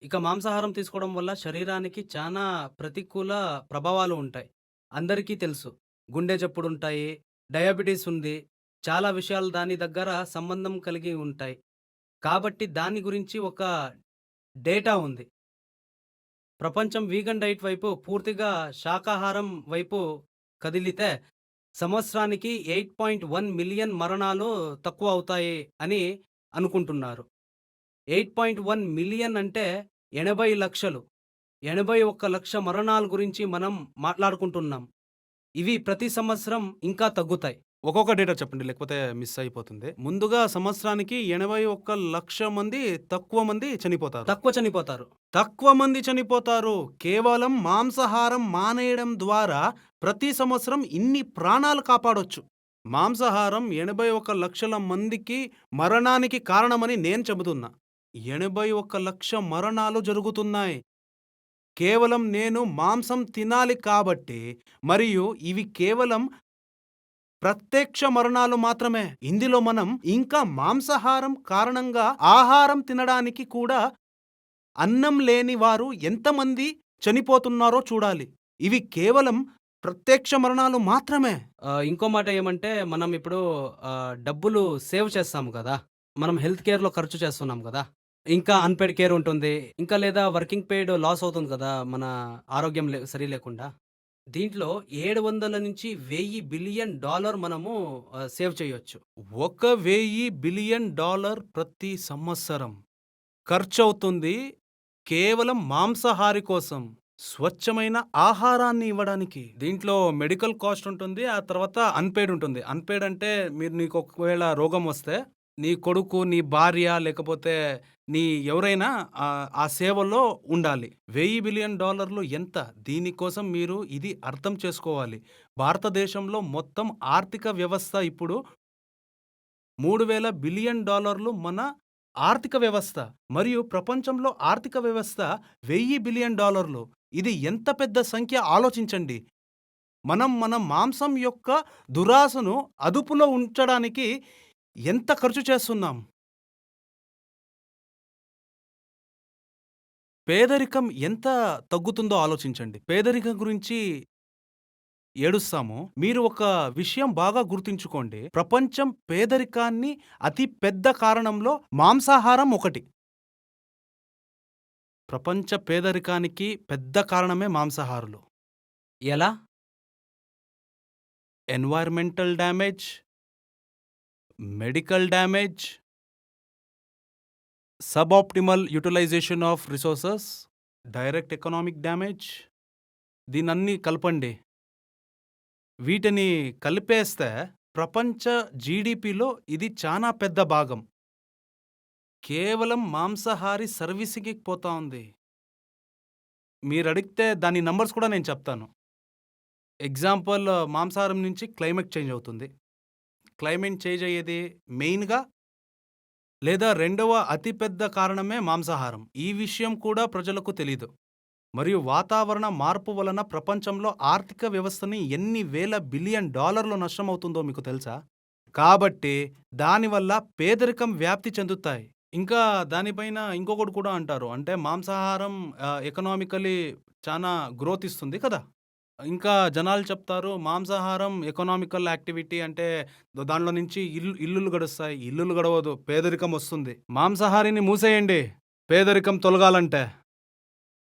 ఇక మాంసాహారం తీసుకోవడం వల్ల శరీరానికి చాలా ప్రతికూల ప్రభావాలు ఉంటాయి. అందరికీ తెలుసు. గుండె జబ్బులుంటాయి, డయాబెటిస్ ఉంది. చాలా విషయాలు దాని దగ్గర సంబంధం కలిగి ఉంటాయి. కాబట్టి దాని గురించి ఒక డేటా ఉంది. ప్రపంచం వీగన్ డైట్ వైపు పూర్తిగా శాకాహారం వైపు కదిలితే సంవత్సరానికి 8.1 మిలియన్ మరణాలు తక్కువ అవుతాయి అని అనుకుంటున్నారు. 8.1 మిలియన్ అంటే 80 లక్షలు. 81,00,000 మరణాల గురించి మనం మాట్లాడుకుంటున్నాం. ఇవి ప్రతి సంవత్సరం ఇంకా తగ్గుతాయి. ఒక్కొక్క డేటా చెప్పండి, లేకపోతే మిస్ అయిపోతుంది. ముందుగా సంవత్సరానికి 81,00,000 మంది తక్కువ మంది చనిపోతారు. తక్కువ మంది చనిపోతారు. కేవలం మాంసాహారం మానేయడం ద్వారా ప్రతి సంవత్సరం ఇన్ని ప్రాణాలు కాపాడొచ్చు. మాంసాహారం 81,00,000 మందికి మరణానికి కారణమని నేను చెబుతున్నా. 81,00,000 మరణాలు జరుగుతున్నాయి. కేవలం నేను మాంసం తినాలి కాబట్టి. మరియు ఇవి కేవలం ప్రత్యక్ష మరణాలు మాత్రమే. ఇందులో మనం ఇంకా మాంసాహారం కారణంగా ఆహారం తినడానికి కూడా అన్నం లేని వారు ఎంతమంది చనిపోతున్నారో చూడాలి. ఇవి కేవలం ప్రత్యక్ష మరణాలు మాత్రమే. ఇంకో మాట ఏమంటే మనం ఇప్పుడు డబ్బులు సేవ్ చేస్తాము కదా! మనం హెల్త్ కేర్‌లో ఖర్చు చేస్తున్నాం కదా! ఇంకా అన్‌పెయిడ్ కేర్ ఉంటుంది. ఇంకా లేదా వర్కింగ్ పెయిడ్ లాస్ అవుతుంది కదా! మన ఆరోగ్యం సరి లేకుండా. దీంట్లో 700 నుంచి 1,000 బిలియన్ డాలర్ మనము సేవ్ చేయొచ్చు. 1,000 బిలియన్ డాలర్ ప్రతి సంవత్సరం ఖర్చవుతుంది కేవలం మాంసాహారి కోసం, స్వచ్ఛమైన ఆహారాన్ని ఇవ్వడానికి. దీంట్లో మెడికల్ కాస్ట్ ఉంటుంది. ఆ తర్వాత అన్‌పెయిడ్ ఉంటుంది. అన్‌పెయిడ్ అంటే నీకు ఒకవేళ రోగం వస్తే నీ కొడుకు, నీ భార్య లేకపోతే నీ ఎవరైనా ఆ సేవలో ఉండాలి. 1,000 బిలియన్ డాలర్లు ఎంత? దీనికోసం మీరు ఇది అర్థం చేసుకోవాలి. భారతదేశంలో మొత్తం ఆర్థిక వ్యవస్థ ఇప్పుడు 3,000 బిలియన్ డాలర్లు మన ఆర్థిక వ్యవస్థ. మరియు ప్రపంచంలో ఆర్థిక వ్యవస్థ 1,000 బిలియన్ డాలర్లు. ఇది ఎంత పెద్ద సంఖ్య ఆలోచించండి. మనం మన మాంసం యొక్క దురాశను అదుపులో ఉంచడానికి ఎంత ఖర్చు చేస్తున్నాం? పేదరికం ఎంత తగ్గుతుందో ఆలోచించండి. పేదరికం గురించి ఏడుస్తాము. మీరు ఒక విషయం బాగా గుర్తుంచుకోండి. ప్రపంచం పేదరికాన్ని అతి పెద్ద కారణంలో మాంసాహారం ఒకటి. ప్రపంచ పేదరికానికి పెద్ద కారణమే మాంసాహారులు. ఎలా? Environmental damage, medical damage, suboptimal utilization of resources, direct economic damage. దీనన్నీ కలపండి. వీటిని కలిపేస్తే ప్రపంచ జీడిపిలో ఇది చాలా పెద్ద భాగం కేవలం మాంసాహారి సర్వీసింగ్‌కి పోతా ఉంది. మీరడిగితే దాని నంబర్స్ కూడా నేను చెప్తాను. ఎగ్జాంపుల్, మాంసాహారం నుంచి క్లైమేట్ చేంజ్ అవుతుంది. క్లైమేట్ చేంజ్ అయ్యేది మెయిన్‌గా లేదా రెండవ అతిపెద్ద కారణమే మాంసాహారం. ఈ విషయం కూడా ప్రజలకు తెలీదు. మరియు వాతావరణ మార్పు వలన ప్రపంచంలో ఆర్థిక వ్యవస్థని ఎన్ని వేల బిలియన్ డాలర్లు నష్టమవుతుందో మీకు తెలుసా? కాబట్టి దానివల్ల పేదరికం వ్యాప్తి చెందుతాయి. ఇంకా దానిపైన ఇంకొకటి కూడా అంటారు. అంటే మాంసాహారం ఎకనామికలీ చాలా గ్రోత్ ఇస్తుంది కదా! ఇంకా జనాలు చెప్తారు మాంసాహారం ఎకనామికల్ యాక్టివిటీ అంటే దాంట్లో నుంచి ఇల్లులు గడుస్తాయి. ఇల్లులు గడవదు, పేదరికం వస్తుంది. మాంసాహారిని మూసేయండి పేదరికం తొలగాలంటే.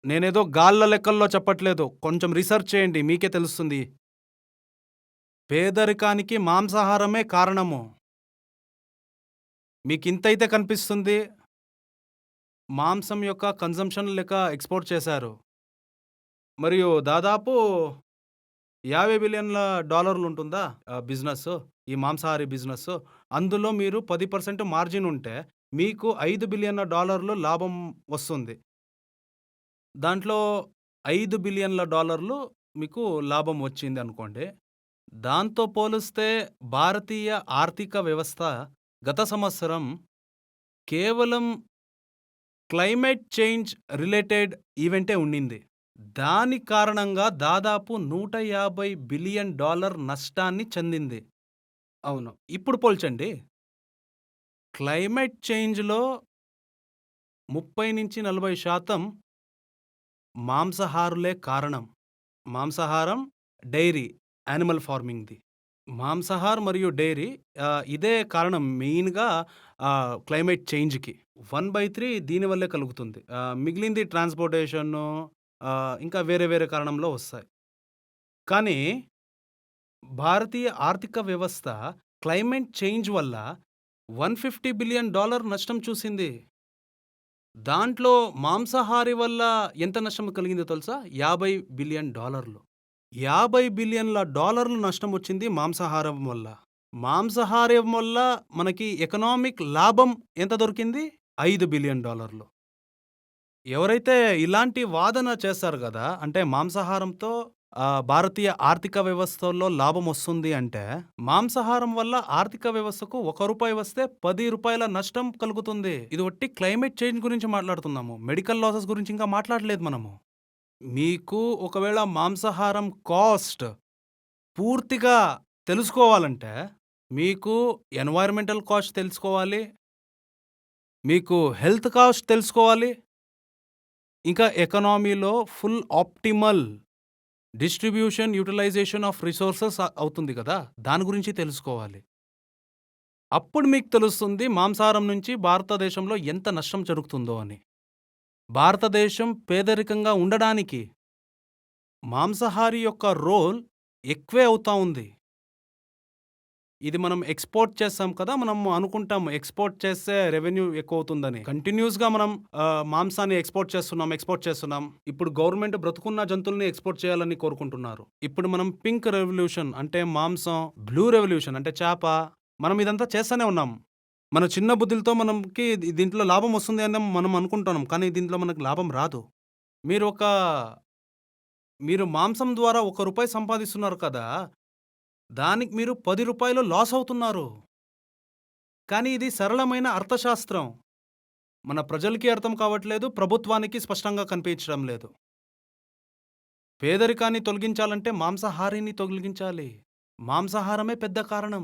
నేనేదో గాళ్ళ లెక్కల్లో చెప్పట్లేదు. కొంచెం రీసెర్చ్ చేయండి మీకే తెలుస్తుంది. పేదరికానికి మాంసాహారమే కారణము. మీకింతైతే కనిపిస్తుంది. మాంసం యొక్క కన్జంప్షన్ లెక్క ఎక్స్‌పోర్ట్ చేశారు. మరియు దాదాపు $50 బిలియన్ల ఉంటుందా బిజినెస్, ఈ మాంసాహారి బిజినెస్. అందులో మీరు 10% మార్జిన్ ఉంటే మీకు $5 బిలియన్ల లాభం వస్తుంది. దాంట్లో $5 బిలియన్ల మీకు లాభం వచ్చింది అనుకోండి. దాంతో పోలిస్తే భారతీయ ఆర్థిక వ్యవస్థ గత సంవత్సరం కేవలం క్లైమేట్ చేంజ్ రిలేటెడ్ ఈవెంటే ఉండింది. దాని కారణంగా దాదాపు $150 బిలియన్ నష్టాన్ని చెందింది. అవును. ఇప్పుడు పోల్చండి. క్లైమేట్ చేంజ్‌లో 30-40% మాంసాహారులే కారణం. మాంసాహారం, డైరీ, యానిమల్ ఫార్మింగ్‌ది. మాంసాహారం మరియు డైరీ ఇదే కారణం మెయిన్‌గా క్లైమేట్ చేంజ్‌కి. 1/3 దీనివల్లే కలుగుతుంది. మిగిలింది ట్రాన్స్‌పోర్టేషను, ఇంకా వేరే వేరే కారణంలో వస్తాయి. కానీ భారతీయ ఆర్థిక వ్యవస్థ క్లైమేట్ చేంజ్ వల్ల $150 బిలియన్ నష్టం చూసింది. దాంట్లో మాంసాహారి వల్ల ఎంత నష్టం కలిగిందో తెలుసా? $50 బిలియన్. $50 బిలియన్ల నష్టం వచ్చింది మాంసాహారం వల్ల. మాంసాహారం వల్ల మనకి ఎకనామిక్ లాభం ఎంత దొరికింది? $5 బిలియన్. ఎవరైతే ఇలాంటి వాదన చేస్తారు గదా! అంటే మాంసాహారంతో భారతీయ ఆర్థిక వ్యవస్థలో లాభం వస్తుంది అంటే, మాంసాహారం వల్ల ఆర్థిక వ్యవస్థకు ₹1 వస్తే ₹10 నష్టం కలుగుతుంది. ఇది ఒట్టి క్లైమేట్ చేంజ్ గురించి మాట్లాడుతున్నాము. మెడికల్ లాసెస్ గురించి ఇంకా మాట్లాడలేదు మనము. మీకు ఒకవేళ మాంసాహారం కాస్ట్ పూర్తిగా తెలుసుకోవాలంటే, మీకు ఎన్వైర్మెంటల్ కాస్ట్ తెలుసుకోవాలి, మీకు హెల్త్ కాస్ట్ తెలుసుకోవాలి, ఇంకా ఎకనామీలో full optimal distribution, utilization of resources అవుతుంది కదా! దాని గురించి తెలుసుకోవాలి. అప్పుడు మీకు తెలుస్తుంది మాంసాహారం నుంచి భారతదేశంలో ఎంత నష్టం జరుగుతుందో అని. భారతదేశం పేదరికంగా ఉండడానికి మాంసాహారి యొక్క రోల్ ఎక్కువే అవుతా ఉంది. ఇది మనం ఎక్స్‌పోర్ట్ చేస్తాం కదా! మనం అనుకుంటాం ఎక్స్‌పోర్ట్ చేస్తే రెవెన్యూ ఎక్కువవుతుందని. కంటిన్యూస్‌గా మనం మాంసాన్ని ఎక్స్‌పోర్ట్ చేస్తున్నాం. ఇప్పుడు గవర్నమెంట్ బ్రతుకున్న జంతువుల్ని ఎక్స్‌పోర్ట్ చేయాలని కోరుకుంటున్నారు. ఇప్పుడు మనం పింక్ రెవల్యూషన్ అంటే మాంసం, బ్లూ రెవల్యూషన్ అంటే చేప, మనం ఇదంతా చేస్తూనే ఉన్నాం. మన చిన్న బుద్ధులతో మనకి దీంట్లో లాభం వస్తుంది అని మనం అనుకుంటున్నాం. కానీ దీంట్లో మనకు లాభం రాదు. మీరు మాంసం ద్వారా ₹1 సంపాదిస్తున్నారు కదా! దానికి మీరు ₹10 లాస్ అవుతున్నారు. కానీ ఇది సరళమైన అర్థశాస్త్రం. మన ప్రజలకి అర్థం కావట్లేదు, ప్రభుత్వానికి స్పష్టంగా కనిపించడం లేదు. పేదరికాన్ని తొలగించాలంటే మాంసాహారిని తొలగించాలి. మాంసాహారమే పెద్ద కారణం.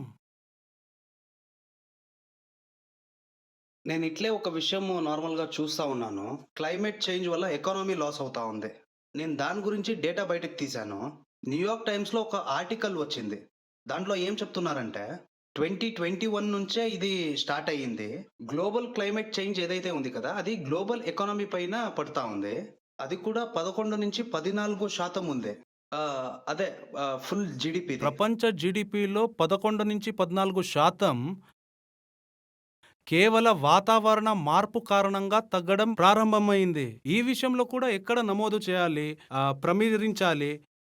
నేను ఇట్లే ఒక విషయం నార్మల్‌గా చూస్తా ఉన్నాను. క్లైమేట్ చేంజ్ వల్ల ఎకానమీ లాస్ అవుతా ఉంది. నేను దాని గురించి డేటా బయటకు తీశాను. న్యూయార్క్ టైమ్స్‌లో ఒక ఆర్టికల్ వచ్చింది. దాంట్లో ఏం చెప్తున్నారంటే 2021 నుంచే ఇది స్టార్ట్ అయ్యింది. గ్లోబల్ క్లైమేట్ చేంజ్ ఏదైతే ఉంది కదా! అది గ్లోబల్ ఎకానమీ పైన పడతా ఉంది. అది కూడా 11-14% ఉంది. అదే ఫుల్ జీడీపీది. ప్రపంచ జీడీపీలో 11-14% కేవల వాతావరణ మార్పు కారణంగా తగ్గడం ప్రారంభమైంది. ఈ విషయంలో కూడా ఎక్కడ నమోదు చేయాలి,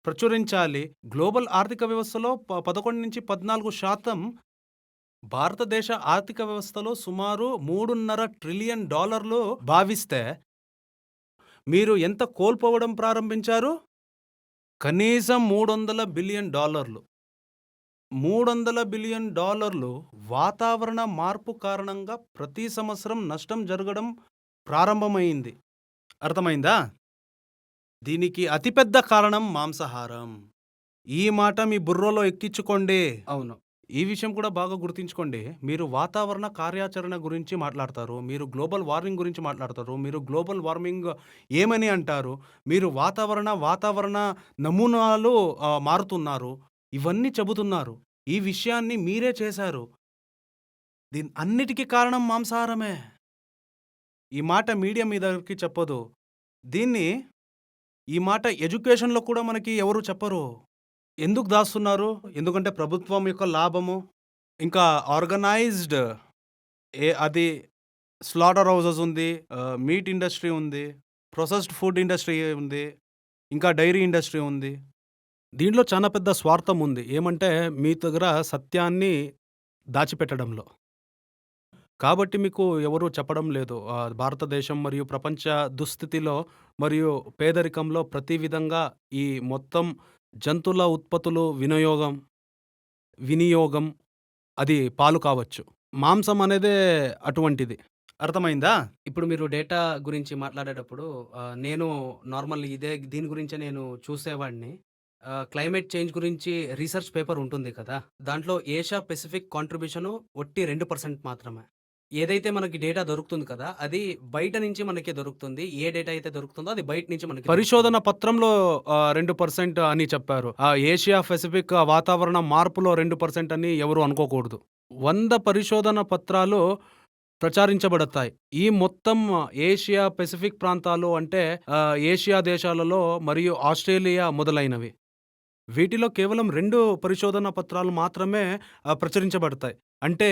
ప్రచురించాలి. గ్లోబల్ ఆర్థిక వ్యవస్థలో 11-14% భారతదేశ ఆర్థిక వ్యవస్థలో సుమారు $3.5 ట్రిలియన్ భావిస్తే మీరు ఎంత కోల్పోవడం ప్రారంభించారు? కనీసం $300 బిలియన్. $300 బిలియన్ వాతావరణ మార్పు కారణంగా ప్రతి సంవత్సరం నష్టం జరగడం ప్రారంభమైంది. అర్థమైందా? దీనికి అతిపెద్ద కారణం మాంసాహారం. ఈ మాట మీ బుర్రలో ఎక్కించుకోండి. అవును. ఈ విషయం కూడా బాగా గుర్తుంచుకోండి. మీరు వాతావరణ కార్యాచరణ గురించి మాట్లాడతారు. మీరు గ్లోబల్ వార్మింగ్ గురించి మాట్లాడతారు. మీరు గ్లోబల్ వార్మింగ్ ఏమని అంటారు? మీరు వాతావరణ నమూనాలు మారుతున్నారు. ఇవన్నీ చెబుతున్నారు. ఈ విషయాన్ని మీరే చేశారు. దీని అన్నిటికి కారణం మాంసాహారమే. ఈ మాట మీడియా మీ దగ్గరికి చెప్పదు. దీన్ని ఈ మాట ఎడ్యుకేషన్‌లో కూడా మనకి ఎవరు చెప్పరు. ఎందుకు దాస్తున్నారు? ఎందుకంటే ప్రభుత్వం యొక్క లాభము, ఇంకా ఆర్గనైజ్డ్ అది స్లాటర్ హౌసెస్ ఉంది, మీట్ ఇండస్ట్రీ ఉంది, ప్రాసెస్డ్ ఫుడ్ ఇండస్ట్రీ ఉంది, ఇంకా డైరీ ఇండస్ట్రీ ఉంది. దీంట్లో చాలా పెద్ద స్వార్థం ఉంది. ఏమంటే మీ దగ్గర సత్యాన్ని దాచిపెట్టడంలో. కాబట్టి మీకు ఎవరు చెప్పడం లేదు. భారతదేశం మరియు ప్రపంచ దుస్థితిలో మరియు పేదరికంలో ప్రతి విధంగా ఈ మొత్తం జంతువుల ఉత్పత్తులు వినియోగం అది పాలు కావచ్చు. మాంసం అనేదే అటువంటిది. అర్థమైందా? ఇప్పుడు మీరు డేటా గురించి మాట్లాడేటప్పుడు నేను నార్మల్ దీని గురించే నేను చూసేవాడిని. క్లైమేట్ చేంజ్ గురించి రీసెర్చ్ పేపర్ ఉంటుంది కదా! దాంట్లో ఏషియా పెసిఫిక్ కాంట్రిబ్యూషను ఒట్టి 2% మాత్రమే. ఏదైతే మనకి డేటా దొరుకుతుంది కదా! అది బయట నుంచి మనకి దొరుకుతుంది. ఏ డేటా అయితే దొరుకుతుందో అది బయట నుంచి మనకి పరిశోధన దొరుకుతుంది. పత్రంలో 2% అని చెప్పారు. ఏషియా పెసిఫిక్ వాతావరణ మార్పులో 2% అని ఎవరు అనుకోకూడదు. 100 పరిశోధన పత్రాలు ప్రచారించబడతాయి. ఈ మొత్తం ఏషియా పెసిఫిక్ ప్రాంతాలు అంటే ఏషియా దేశాలలో మరియు ఆస్ట్రేలియా మొదలైనవి. వీటిలో కేవలం 2 పరిశోధన పత్రాలు మాత్రమే ప్రచురించబడతాయి. అంటే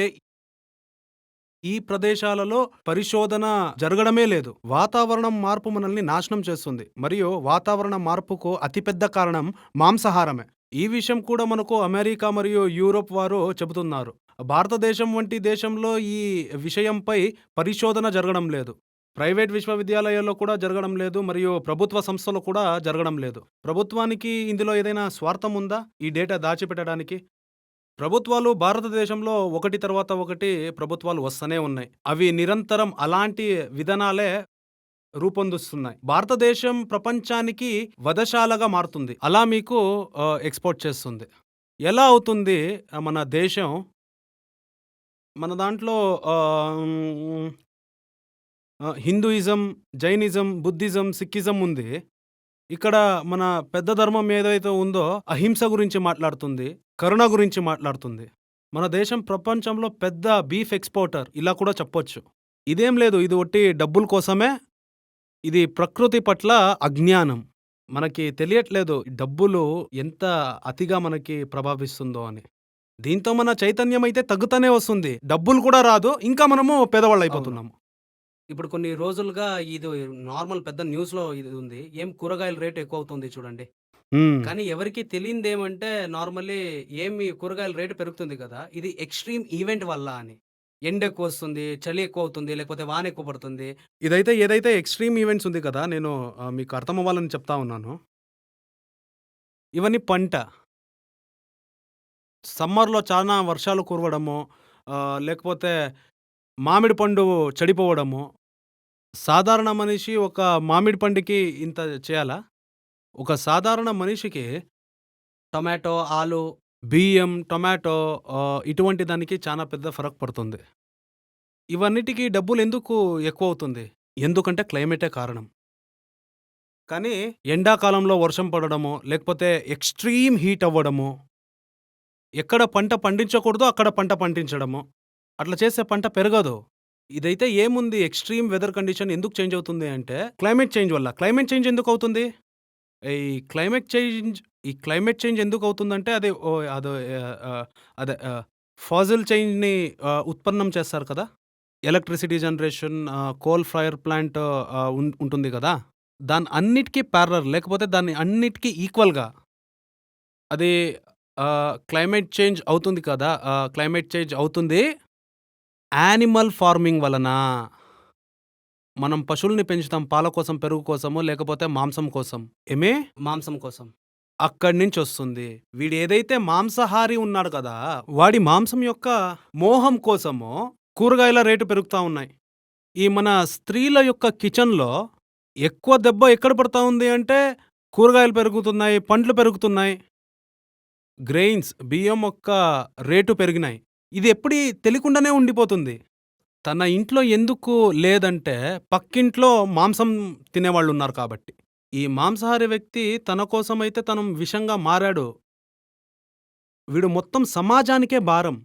ఈ ప్రదేశాలలో పరిశోధన జరగడమే లేదు. వాతావరణం మార్పు మనల్ని నాశనం చేస్తుంది. మరియు వాతావరణ మార్పుకు అతిపెద్ద కారణం మాంసాహారమే. ఈ విషయం కూడా మనకు అమెరికా మరియు యూరోప్ వారు చెబుతున్నారు. భారతదేశం వంటి దేశంలో ఈ విషయంపై పరిశోధన జరగడం లేదు. ప్రైవేట్ విశ్వవిద్యాలయాల్లో కూడా జరగడం లేదు మరియు ప్రభుత్వ సంస్థలు కూడా జరగడం లేదు. ప్రభుత్వానికి ఇందులో ఏదైనా స్వార్థం ఉందా ఈ డేటా దాచిపెట్టడానికి? ప్రభుత్వాలు భారతదేశంలో ఒకటి తర్వాత ఒకటి ప్రభుత్వాలు వస్తూనే ఉన్నాయి. అవి నిరంతరం అలాంటి విధానాలే రూపొందిస్తున్నాయి. భారతదేశం ప్రపంచానికి వధశాలగా మారుతుంది. అలా మీకు ఎక్స్‌పోర్ట్ చేస్తుంది. ఎలా అవుతుంది మన దేశం? మన దాంట్లో హిందూయిజం, జైనిజం, బుద్ధిజం, సిక్కిజం ఉంది. ఇక్కడ మన పెద్ద ధర్మం ఏదైతే ఉందో అహింస గురించి మాట్లాడుతుంది. కరుణ గురించి మాట్లాడుతుంది. మన దేశం ప్రపంచంలో పెద్ద బీఫ్ ఎక్స్‌పోర్టర్ ఇలా కూడా చెప్పొచ్చు. ఇదేం లేదు. ఇది ఒట్టి డబ్బుల కోసమే. ఇది ప్రకృతి పట్ల అజ్ఞానం. మనకి తెలియట్లేదు డబ్బులు ఎంత అతిగా మనకి ప్రభావిస్తుందో అని. దీంతో మన చైతన్యం అయితే తగ్గుతానే వస్తుంది. డబ్బులు కూడా రాదు. ఇంకా మనము అవును. పేదవాళ్ళైపోతున్నాము. ఇప్పుడు కొన్ని రోజులుగా ఇది నార్మల్ పెద్ద న్యూస్‌లో ఇది ఉంది. కూరగాయల రేట్ ఎక్కువవుతుంది చూడండి. హ్మ్. కానీ ఎవరికీ తెలియనిదేమంటే నార్మల్లీ కూరగాయల రేటు పెరుగుతుంది కదా! ఇది ఎక్స్‌ట్రీమ్ ఈవెంట్ వల్ల అని. ఎండెక్కువొస్తుంది, చలి ఎక్కువవుతుంది, లేకపోతే వాన ఎక్కువ పడుతుంది. ఏదైతే ఎక్స్‌ట్రీమ్ ఈవెంట్స్ ఉంది కదా! నేను మీకు అర్థమవ్వాలని చెప్తా ఉన్నాను. ఇవన్నీ పంట. సమ్మర్‌లో చానా వర్షాలు కురవడము, లేకపోతే మామిడి పండు చెడిపోవడము. సాధారణ మనిషి ఒక మామిడి పండుకి ఇంత చేయాలా? ఒక సాధారణ మనిషికి టొమాటో, ఆలు బియ్యం, టొమాటో ఇటువంటి దానికి చాలా పెద్ద ఫరక్ పడుతుంది. ఇవన్నిటికి డబ్బులెందుకు ఎక్కువవుతుంది? ఎందుకంటే క్లైమేటే కారణం. కానీ ఎండాకాలంలో వర్షం పడడము, లేకపోతే ఎక్స్‌ట్రీమ్ హీట్ అవ్వడము, ఎక్కడ పంట పండించకూడదో అక్కడ పంట పండించడము. అట్లా చేస్తే పంట పెరగదు. ఇదైతే ఏముంది ఎక్స్‌ట్రీమ్ వెదర్ కండిషన్ ఎందుకు చేంజ్ అవుతుంది అంటే క్లైమేట్ చేంజ్ వల్ల. క్లైమేట్ చేంజ్ ఎందుకవుతుంది? ఈ క్లైమేట్ చేంజ్ ఎందుకవుతుందంటే అదే ఫాసిల్ చేంజ్‌ని ఉత్పన్నం చేస్తారు కదా! Electricity generation, coal fire plant ఉంటుంది కదా! దాని అన్నిటికి ప్యారలల్ లేకపోతే దాన్ని అన్నిటికి ఈక్వల్‌గా అది క్లైమేట్ చేంజ్ అవుతుంది కదా! క్లైమేట్ చేంజ్ అవుతుంది యానిమల్ ఫార్మింగ్ వలన. మనం పశువుల్ని పెంచుతాం పాల కోసం, పెరుగు కోసమో, లేకపోతే మాంసం కోసం. మాంసం కోసం. అక్కడి నుంచొస్తుంది. వీడేదైతే మాంసాహారి ఉన్నాడు కదా! వాడి మాంసం యొక్క మోహం కోసమో కూరగాయల రేటు పెరుగుతా ఉన్నాయి. ఈ మన స్త్రీల యొక్క కిచెన్‌లో ఎక్కువ దెబ్బ ఎక్కడ పడతా ఉంది అంటే కూరగాయలు పెరుగుతున్నాయి, పండ్లు పెరుగుతున్నాయి. గ్రెయిన్స్ బియ్యం యొక్క రేటు పెరిగినాయి. ఇది ఎప్పుడీ తెలియకుండానే ఉండిపోతుంది. తన ఇంట్లో ఎందుకు లేదంటే పక్కింట్లో మాంసం తినేవాళ్ళున్నారు కాబట్టి. ఈ మాంసాహారి వ్యక్తి తన కోసమైతే తను విషంగా మారాడు. వీడు మొత్తం సమాజానికే భారం.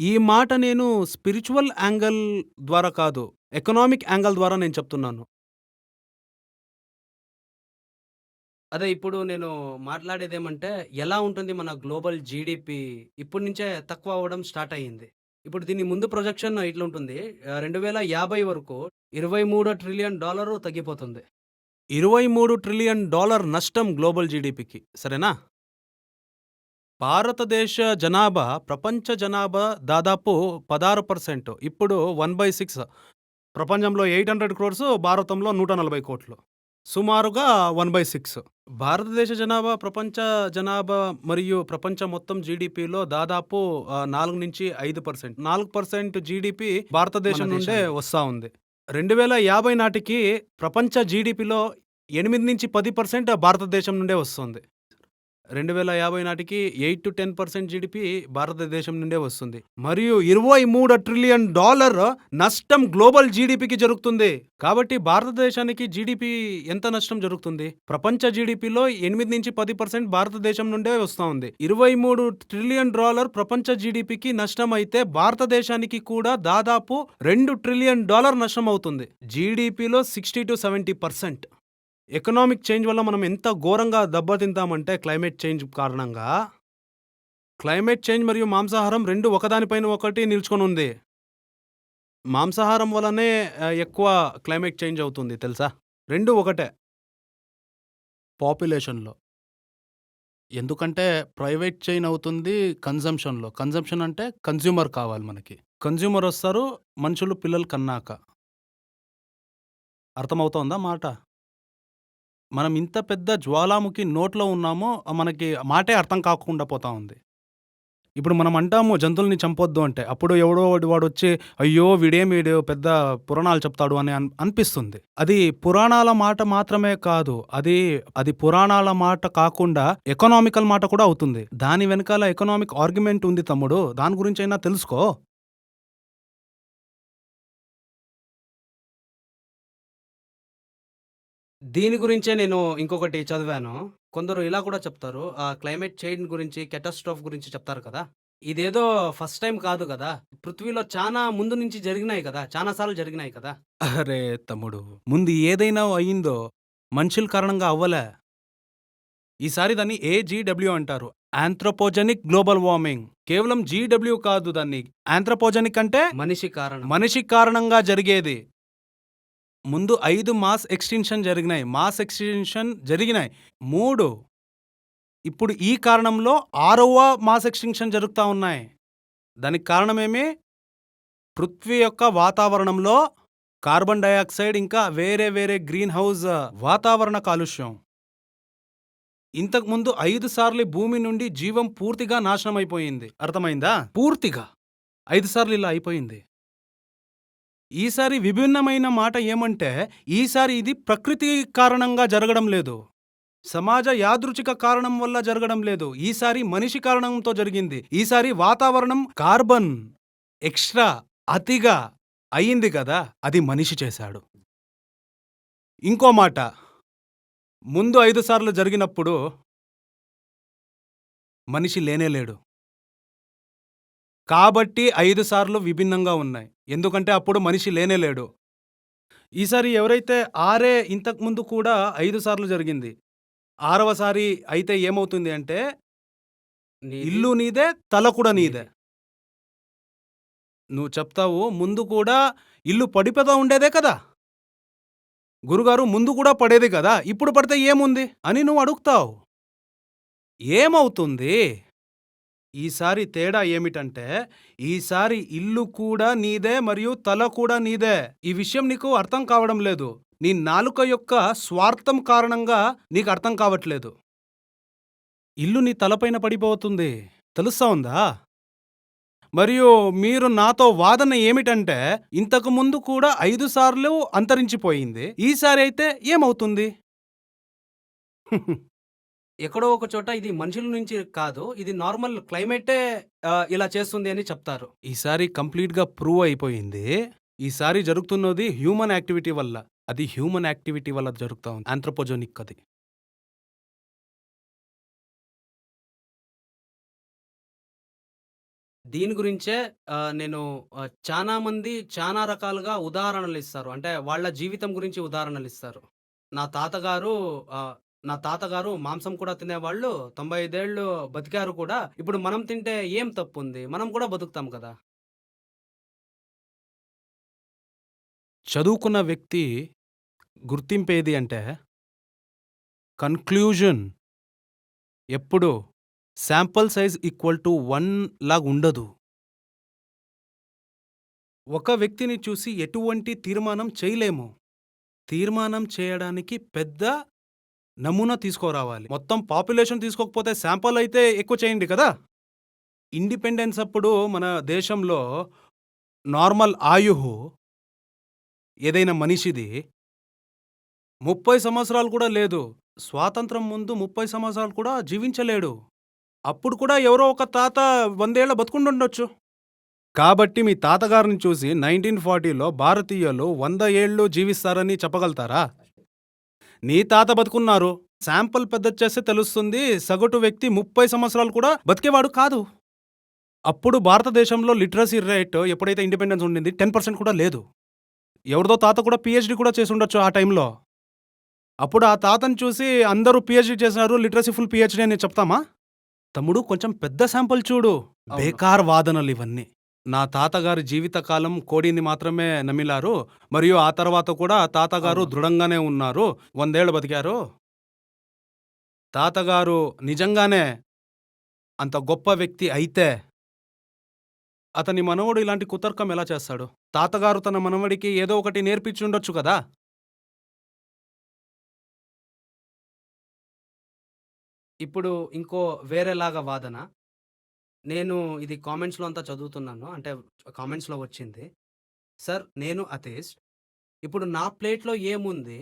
ఈ మాట నేను స్పిరిచువల్ యాంగిల్ ద్వారా కాదు, ఎకనామిక్ యాంగిల్ ద్వారా నేను చెప్తున్నాను. అదే ఇప్పుడు నేను మాట్లాడేదేమంటే, ఎలా ఉంటుంది మన గ్లోబల్ జీడీపీ ఇప్పటి నుంచే తక్కువ అవ్వడం స్టార్ట్ అయ్యింది. ఇప్పుడు దీని ముందు ప్రొజెక్షన్ ఇట్లుంటుంది. 2050 వరకు $23 ట్రిలియన్ తగ్గిపోతుంది. $23 ట్రిలియన్ నష్టం గ్లోబల్ జీడీపీకి. సరేనా? భారతదేశ జనాభా ప్రపంచ జనాభా దాదాపు 16%. ఇప్పుడు 1/6. ప్రపంచంలో 800 crores, భారతంలో 140 కోట్లు. సుమారుగా 1/6. భారతదేశ జనాభా ప్రపంచ జనాభా మరియు ప్రపంచ మొత్తం జీడీపీలో దాదాపు 4-5%. 4% జీడీపీ భారతదేశం మన నుండే దేశానికి. వస్తా ఉంది. 2050 నాటికి ప్రపంచ జీడీపీలో 8-10% భారతదేశం నుండే వస్తుంది. 2050 నాటికి 8-10% జీడీపీ భారతదేశం నుండే వస్తుంది. మరియు $23 ట్రిలియన్ నష్టం గ్లోబల్ జీడీపీకి జరుగుతుంది. కాబట్టి భారతదేశానికి జీడీపీ ఎంత నష్టం జరుగుతుంది? ప్రపంచ జీడీపీలో 8-10% భారతదేశం నుండే వస్తూ ఉంది. $23 ట్రిలియన్ ప్రపంచ జీడీపీకి నష్టం అయితే భారతదేశానికి కూడా దాదాపు $2 ట్రిలియన్ నష్టం అవుతుంది. జీడీపీలో 60-70%. ఎకనామిక్ చేంజ్ వల్ల మనం ఎంత ఘోరంగా దెబ్బతింటామంటే క్లైమేట్ చేంజ్ కారణంగా. క్లైమేట్ చేంజ్ మరియు మాంసాహారం రెండు ఒకదానిపైన ఒకటి నిల్చుకొని ఉంది. మాంసాహారం వల్లనే ఎక్కువ క్లైమేట్ చేంజ్ అవుతుంది తెలుసా? రెండు ఒకటే పాపులేషన్లో. ఎందుకంటే ప్రైవేట్ చైన్ అవుతుంది కన్జంప్షన్లో. కన్జంప్షన్ అంటే కన్జ్యూమర్ కావాలి మనకి. కన్జ్యూమర్ వస్తారు మనుషులు పిల్లలు కన్నాక. అర్థమవుతోందా మాట? మనం ఇంత పెద్ద జ్వాలాముఖి నోట్లో ఉన్నామో మనకి మాటే అర్థం కాకుండా పోతా ఉంది. ఇప్పుడు మనం అంటాము జంతువుల్ని చంపొద్దు అంటే, అప్పుడు ఎవడో వాడు వచ్చి అయ్యో వీడు పెద్ద పురాణాలు చెప్తాడు అని అనిపిస్తుంది. అది పురాణాల మాట మాత్రమే కాదు, అది పురాణాల మాట కాకుండా ఎకనామికల్ మాట కూడా అవుతుంది. దాని వెనకాల ఎకనామిక్ ఆర్గ్యుమెంట్ ఉంది తమ్ముడు. దాని గురించి అయినా తెలుసుకో. దీని గురించే నేను ఇంకొకటి చదివాను. కొందరు ఇలా కూడా చెప్తారు. క్లైమేట్ చేంజ్ గురించి, క్యాటాస్ట్రోఫ్ గురించి చెప్తారు కదా! ఇదేదో ఫస్ట్ టైమ్ కాదు కదా! పృథ్వీలో చానా ముందు నుంచి జరిగినాయి కదా! చానా సార్లు జరిగినాయి కదా! అరే తమ్ముడు, ముందు ఏదైనా అయిందో మనుషుల కారణంగా అవ్వలే. ఈసారి దాన్ని AGW అంటారు, ఆంథ్రోపోజెనిక్ గ్లోబల్ వార్మింగ్. కేవలం GW కాదు, దాన్ని ఆంథ్రోపోజెనిక్ అంటే మనిషి కారణం. మనిషి కారణంగా జరిగేది. ముందు 5 మాస్ ఎక్స్టింక్షన్ జరిగినాయి. 3. ఇప్పుడు ఈ కారణంలో 6వ మాస్ ఎక్స్టింక్షన్ జరుగుతా ఉన్నాయి. దానికి కారణమేమి? పృథ్వీ యొక్క వాతావరణంలో కార్బన్ డయాక్సైడ్ ఇంకా వేరే గ్రీన్ హౌస్ వాతావరణ కాలుష్యం. ఇంతకుముందు 5 సార్లు భూమి నుండి జీవం పూర్తిగా నాశనం అయిపోయింది. అర్థమైందా? పూర్తిగా 5 సార్లు ఇలా అయిపోయింది. ఈసారి విభిన్నమైన మాట ఏమంటే, ఈసారి ఇది ప్రకృతి కారణంగా జరగడం లేదు, సమాజ యాదృచ్ఛిక కారణం వల్ల జరగడం లేదు. ఈసారి మనిషి కారణంతో జరిగింది. ఈసారి వాతావరణం కార్బన్ ఎక్స్ట్రా అతిగా అయింది కదా, అది మనిషి చేశాడు. ఇంకో మాట, ముందు 5 సార్లు జరిగినప్పుడు మనిషి లేనేలేడు. కాబట్టి 5 సార్లు విభిన్నంగా ఉన్నాయి. ఎందుకంటే అప్పుడు మనిషి లేనేలేడు. ఈసారి ఎవరైతే ఇంతకుముందు కూడా 5 సార్లు జరిగింది. 6వసారి అయితే ఏమవుతుంది అంటే, నీది, ఇల్లు నీదే, తల కూడా నీదే. నీది. నువ్వు చెప్తావు ముందు కూడా ఇల్లు పడిపోతా ఉండేదే కదా గురుగారు, ముందు కూడా పడేది కదా, ఇప్పుడు పడితే ఏముంది అని నువ్వు అడుగుతావు. ఏమవుతుంది? ఈసారి తేడా ఏమిటంటే, ఈసారి ఇల్లు కూడా నీదే మరియు తల కూడా నీదే. ఈ విషయం నీకు అర్థం కావడం లేదు. నీ నాలుక యొక్క స్వార్థం కారణంగా నీకు అర్థం కావట్లేదు. ఇల్లు నీ తలపైన పడిపోతుంది, తెలుస్తా ఉందా? మరియు మీరు నాతో వాదన ఏమిటంటే, ఇంతకు ముందు కూడా 5 సార్లు అంతరించిపోయింది, ఈసారి అయితే ఏమవుతుంది? ఎక్కడో ఒక చోట ఇది మనుషుల నుంచి కాదు. ఇది నార్మల్ క్లైమేటే ఇలా చేస్తుంది అని చెప్తారు. ఈసారి కంప్లీట్‌గా ప్రూవ్ అయిపోయింది. ఈసారి జరుగుతున్నది హ్యూమన్ యాక్టివిటీ వల్ల. అది హ్యూమన్ యాక్టివిటీ వల్ల జరుగుతా ఉంది. ఆంథ్రోపోజెనిక్ అది. దీని గురించే నేను చానా మంది చానా రకాలుగా ఉదాహరణలిస్తారు. అంటే వాళ్ళ జీవితం గురించి ఉదాహరణలిస్తారు. నా తాతగారు ఆహ్, నా తాతగారు మాంసం కూడా తినేవాళ్ళు. 95 ఏళ్ళు బతికారు కూడా. ఇప్పుడు మనం తింటే ఏం తప్పుంది? మనం కూడా బతుకుతాం కదా! చదువుకున్న వ్యక్తి గుర్తింపేది అంటే కన్‌క్లూజన్ ఎప్పుడు శాంపుల్ సైజ్ ఈక్వల్ టు 1 లాగుండదు. ఒక వ్యక్తిని చూసి ఎటువంటి తీర్మానం చేయలేము. తీర్మానం చేయడానికి పెద్ద నమూనా తీసుకురావాలి. మొత్తం పాపులేషన్ తీసుకోకపోతే శాంపుల్ అయితే ఎక్కువ చేయండి కదా! ఇండిపెండెన్స్ అప్పుడు మన దేశంలో నార్మల్ ఆయువు ఏదైనా మనిషిది 30 సంవత్సరాలు కూడా లేదు. స్వాతంత్రం ముందు 30 సంవత్సరాలు కూడా జీవించలేడు. అప్పుడు కూడా ఎవరో ఒక తాత 100 ఏళ్ల బతికుండుండొచ్చు. కాబట్టి మీ తాతగారిని చూసి 1940లో భారతీయులు 100 ఏళ్ళు జీవిస్తారని చెప్పగలుగుతారా? నీ తాత బతుకున్నారు. శాంపుల్ పెద్దది చేస్తే తెలుస్తుంది. సగటు వ్యక్తి 30 సంవత్సరాలు కూడా బతికేవాడు కాదు. అప్పుడు భారతదేశంలో లిటరసీ రేట్ ఎప్పుడైతే ఇండిపెండెన్స్ ఉండింది 10% కూడా లేదు. ఎవరిదో తాత కూడా పీహెచ్‌డీ కూడా చేసుండొచ్చు ఆ టైంలో. అప్పుడు ఆ తాతను చూసి అందరూ పీహెచ్‌డీ చేసినారు, లిటరసీ ఫుల్ పీహెచ్‌డీ అని చెప్తామా? తమ్ముడు కొంచెం పెద్ద శాంపుల్ చూడు. అవును. బేకార్ వాదనలివన్నీ. నా తాతగారి జీవితకాలం కోడిని మాత్రమే నమిలారు. మరియు ఆ తర్వాత కూడా తాతగారు అవును. దృఢంగానే ఉన్నారు. 100 ఏళ్ళు బతికారు. తాతగారు నిజంగానే అంత గొప్ప వ్యక్తి అయితే అతని మనవడు ఇలాంటి కుతర్కం ఎలా చేస్తాడు? తాతగారు తన మనవడికి ఏదో ఒకటి నేర్పించుండొచ్చు కదా! ఇప్పుడు ఇంకో వేరేలాగా వాదన. నేను ఇది కామెంట్స్‌లో అంతా చదువుతున్నాను. అంటే కామెంట్స్‌లో వచ్చింది. సార్ నేను అథెయిస్ట్. ఇప్పుడు నా ప్లేట్‌లో ఏముంది?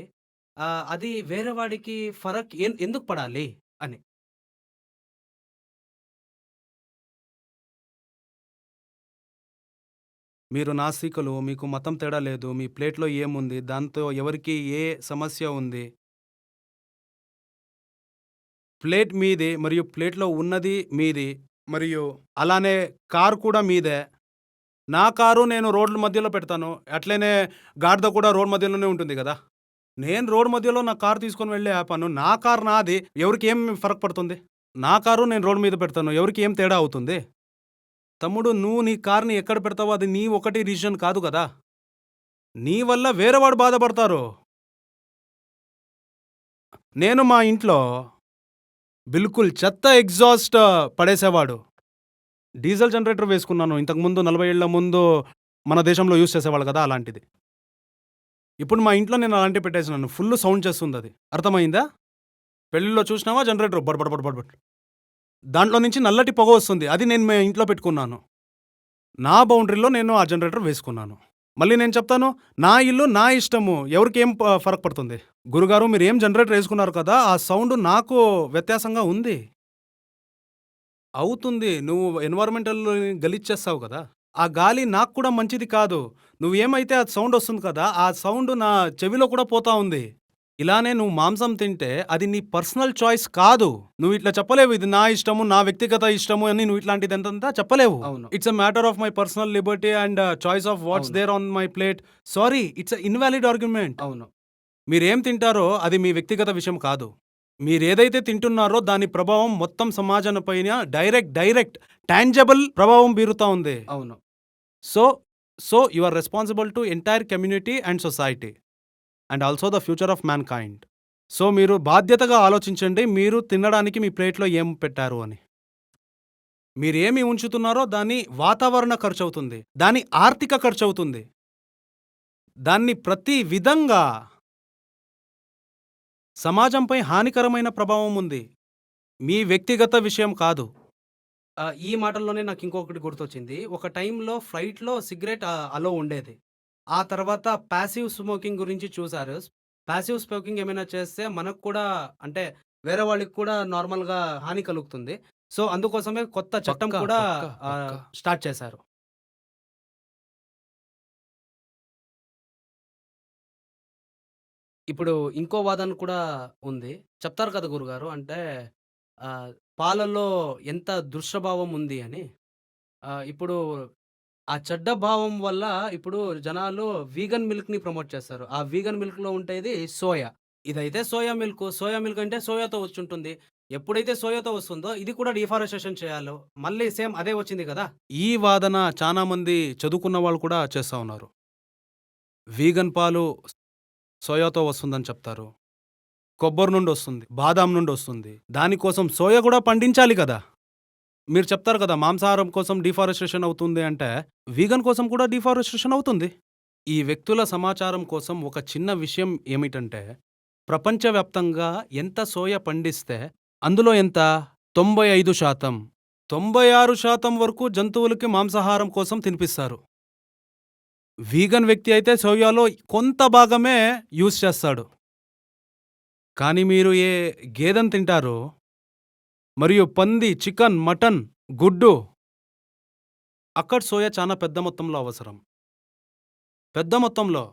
అది వేరే వాడికి ఫరక్ ఎందుకు పడాలి అని. మీరు నాస్తికులు, మీకు మతం తేడా లేదు. మీ ప్లేట్‌లో ఏముంది? దాంతో ఎవరికి ఏ సమస్య ఉంది? ప్లేట్ మీదే మరియు ప్లేట్‌లో ఉన్నది మీది. మరియు అలానే కారు కూడా మీదే. నా కారు నేను రోడ్ల మధ్యలో పెడతాను. అట్లనే గాడిద కూడా రోడ్ మధ్యలోనే ఉంటుంది గదా! నేను రోడ్ మధ్యలో నా కారు తీసుకొని వెళ్ళి ఆపాను. నా కారు నాది. ఎవరికి ఏం ఫరక్ పడుతుంది? నా కారు నేను రోడ్ మీద పెడతాను. ఎవరికి ఏం తేడా అవుతుంది? తమ్ముడు నువ్వు నీ కార్‌ని ఎక్కడ పెడతావో అది నీ ఒకటి డిసిషన్ కాదు గదా! నీ వల్ల వేరేవాడు బాధపడతారు. నేను మా ఇంట్లో బిల్కుల్ చెత్త ఎగ్జాస్ట్ పడేసేవాడు. డీజిల్ జనరేటర్ వేసుకున్నాను. ఇంతకుముందు 40 ఏళ్ల ముందు మన దేశంలో యూజ్ చేసేవాళ్ళు కదా! అలాంటిది. ఇప్పుడు మా ఇంట్లో నేను అలాంటివి పెట్టేసినాను. Full sound చేస్తుందది. అర్థమైందా? పెళ్ళిలో చూసినావా జనరేటర్ బడ్ బడ్ బడ్ బడ్ బడ్. దాంట్లో నుంచి నల్లటి పొగ వస్తుంది. అది నేను ఇంట్లో పెట్టుకున్నాను. నా బౌండరీలో నేను ఆ జనరేటర్ వేసుకున్నాను. మళ్ళీ నేను చెప్తాను, నా ఇల్లు నా ఇష్టము. ఎవరికేం ఫరక్ పడుతుంది? గురుగారు మీరేం జనరేటర్ యేసుకున్నారు కదా! ఆ సౌండ్ నాకు వ్యత్యాసంగా ఉంది. అవుతుంది. నువ్వు ఎన్విరాన్మెంటల్‌ని గలీజ్ చేస్తావు కదా! ఆ గాలి నాకు కూడా మంచిది కాదు. నువ్వేమైతే ఆ సౌండ్ వస్తుంది కదా! ఆ సౌండ్ నా చెవిలో కూడా పోతా ఉంది. ఇలానే నువ్వు మాంసం తింటే అది నీ పర్సనల్ చాయిస్ కాదు. నువ్వు ఇట్లా చెప్పలేవు. ఇది నా ఇష్టము, నా వ్యక్తిగత ఇష్టము అని నువ్వు ఇట్లాంటిదంతా చెప్పలేవు. అవును. It's a matter of my personal liberty and choice of what's అవును. There on my plate. Sorry it's a invalid argument. అవును. మీరేం తింటారో అది మీ వ్యక్తిగత విషయం కాదు. మీరేదైతే తింటున్నారో దాని ప్రభావం మొత్తం సమాజం పైన డైరెక్ట్ టాంజబుల్ ప్రభావం బీరుతా ఉంది. అవును. So, you are responsible to entire community and society and also the future of mankind. So, మీరు బాధ్యతగా ఆలోచించండి. మీరు తినడానికి మీ ప్లేట్‌లో ఏం పెట్టారు అని. మీరేమి ఉంచుతున్నారో దాని వాతావరణ ఖర్చవుతుంది. దాని ఆర్థిక ఖర్చవుతుంది. దాన్ని ప్రతి విధంగా సమాజంపై హానికరమైన ప్రభావం ఉంది. మీ వ్యక్తిగత విషయం కాదు. ఈ మాటల్లోనే నాకు ఇంకొకటి గుర్తొచ్చింది. ఒక టైంలో ఫ్లైట్‌లో సిగరెట్ అలో ఉండేది. ఆ తర్వాత పాసివ్ స్మోకింగ్ గురించి చూసారు. పాసివ్ స్మోకింగ్ ఏమైనా చేస్తే మనకు కూడా అంటే వేరే వాళ్ళకి కూడా నార్మల్‌గా హాని కలుగుతుంది. సో, అందుకోసమే కొత్త చట్టం పక్కా, కూడా పక్కా, పక్కా. స్టార్ట్ చేశారు. ఇప్పుడు ఇంకో వాదన కూడా ఉంది. చెప్తారు కదా గురుగారు. అంటే పాలల్లో ఎంత దుష్ప్రభావం ఉంది అని. ఇప్పుడు ఆ చెడ్డ భావం వల్ల ఇప్పుడు జనాలు వీగన్ మిల్క్‌ని ప్రమోట్ చేస్తారు. ఆ వీగన్ మిల్క్‌లో ఉండేది సోయా. ఇదైతే సోయా మిల్క్. సోయా మిల్క్ అంటే సోయాతో వచ్చుంటుంది. ఎప్పుడైతే సోయాతో వస్తుందో ఇది కూడా డిఫారెస్టేషన్ చేయాలో. మళ్ళీ సేమ్ అదే వచ్చింది కదా! ఈ వాదన చాలా మంది చదువుకున్న వాళ్ళు కూడా చేస్తా ఉన్నారు. వీగన్ పాలు సోయాతో వస్తుందని చెప్తారు. కొబ్బరి నుండొస్తుంది. బాదాం నుండొస్తుంది. దానికోసం సోయా గూడా పండించాలి కదా! మీరు చెప్తారు కదా! మాంసాహారం కోసం డిఫారెస్టేషన్ అవుతుంది అంటే, వీగన్ కోసం కూడా డిఫారెస్టేషన్ అవుతుంది. ఈ వ్యక్తుల సమాచారం కోసం ఒక చిన్న విషయం ఏమిటంటే, ప్రపంచవ్యాప్తంగా ఎంత సోయా పండిస్తే, అందులో ఎంత? 95% 96% వరకు జంతువులకి మాంసాహారం కోసం తినిపిస్తారు. వీగన్ వ్యక్తి అయితే సోయాలో కొంత భాగమే యూజ్ చేస్తాడు. కానీ మీరు ఏ గేదెను తింటారో, మరియు పంది, చికెన్, మటన్, గుడ్డు అక్కడ సోయా చాలా పెద్ద మొత్తంలో అవసరం. పెద్ద మొత్తంలో.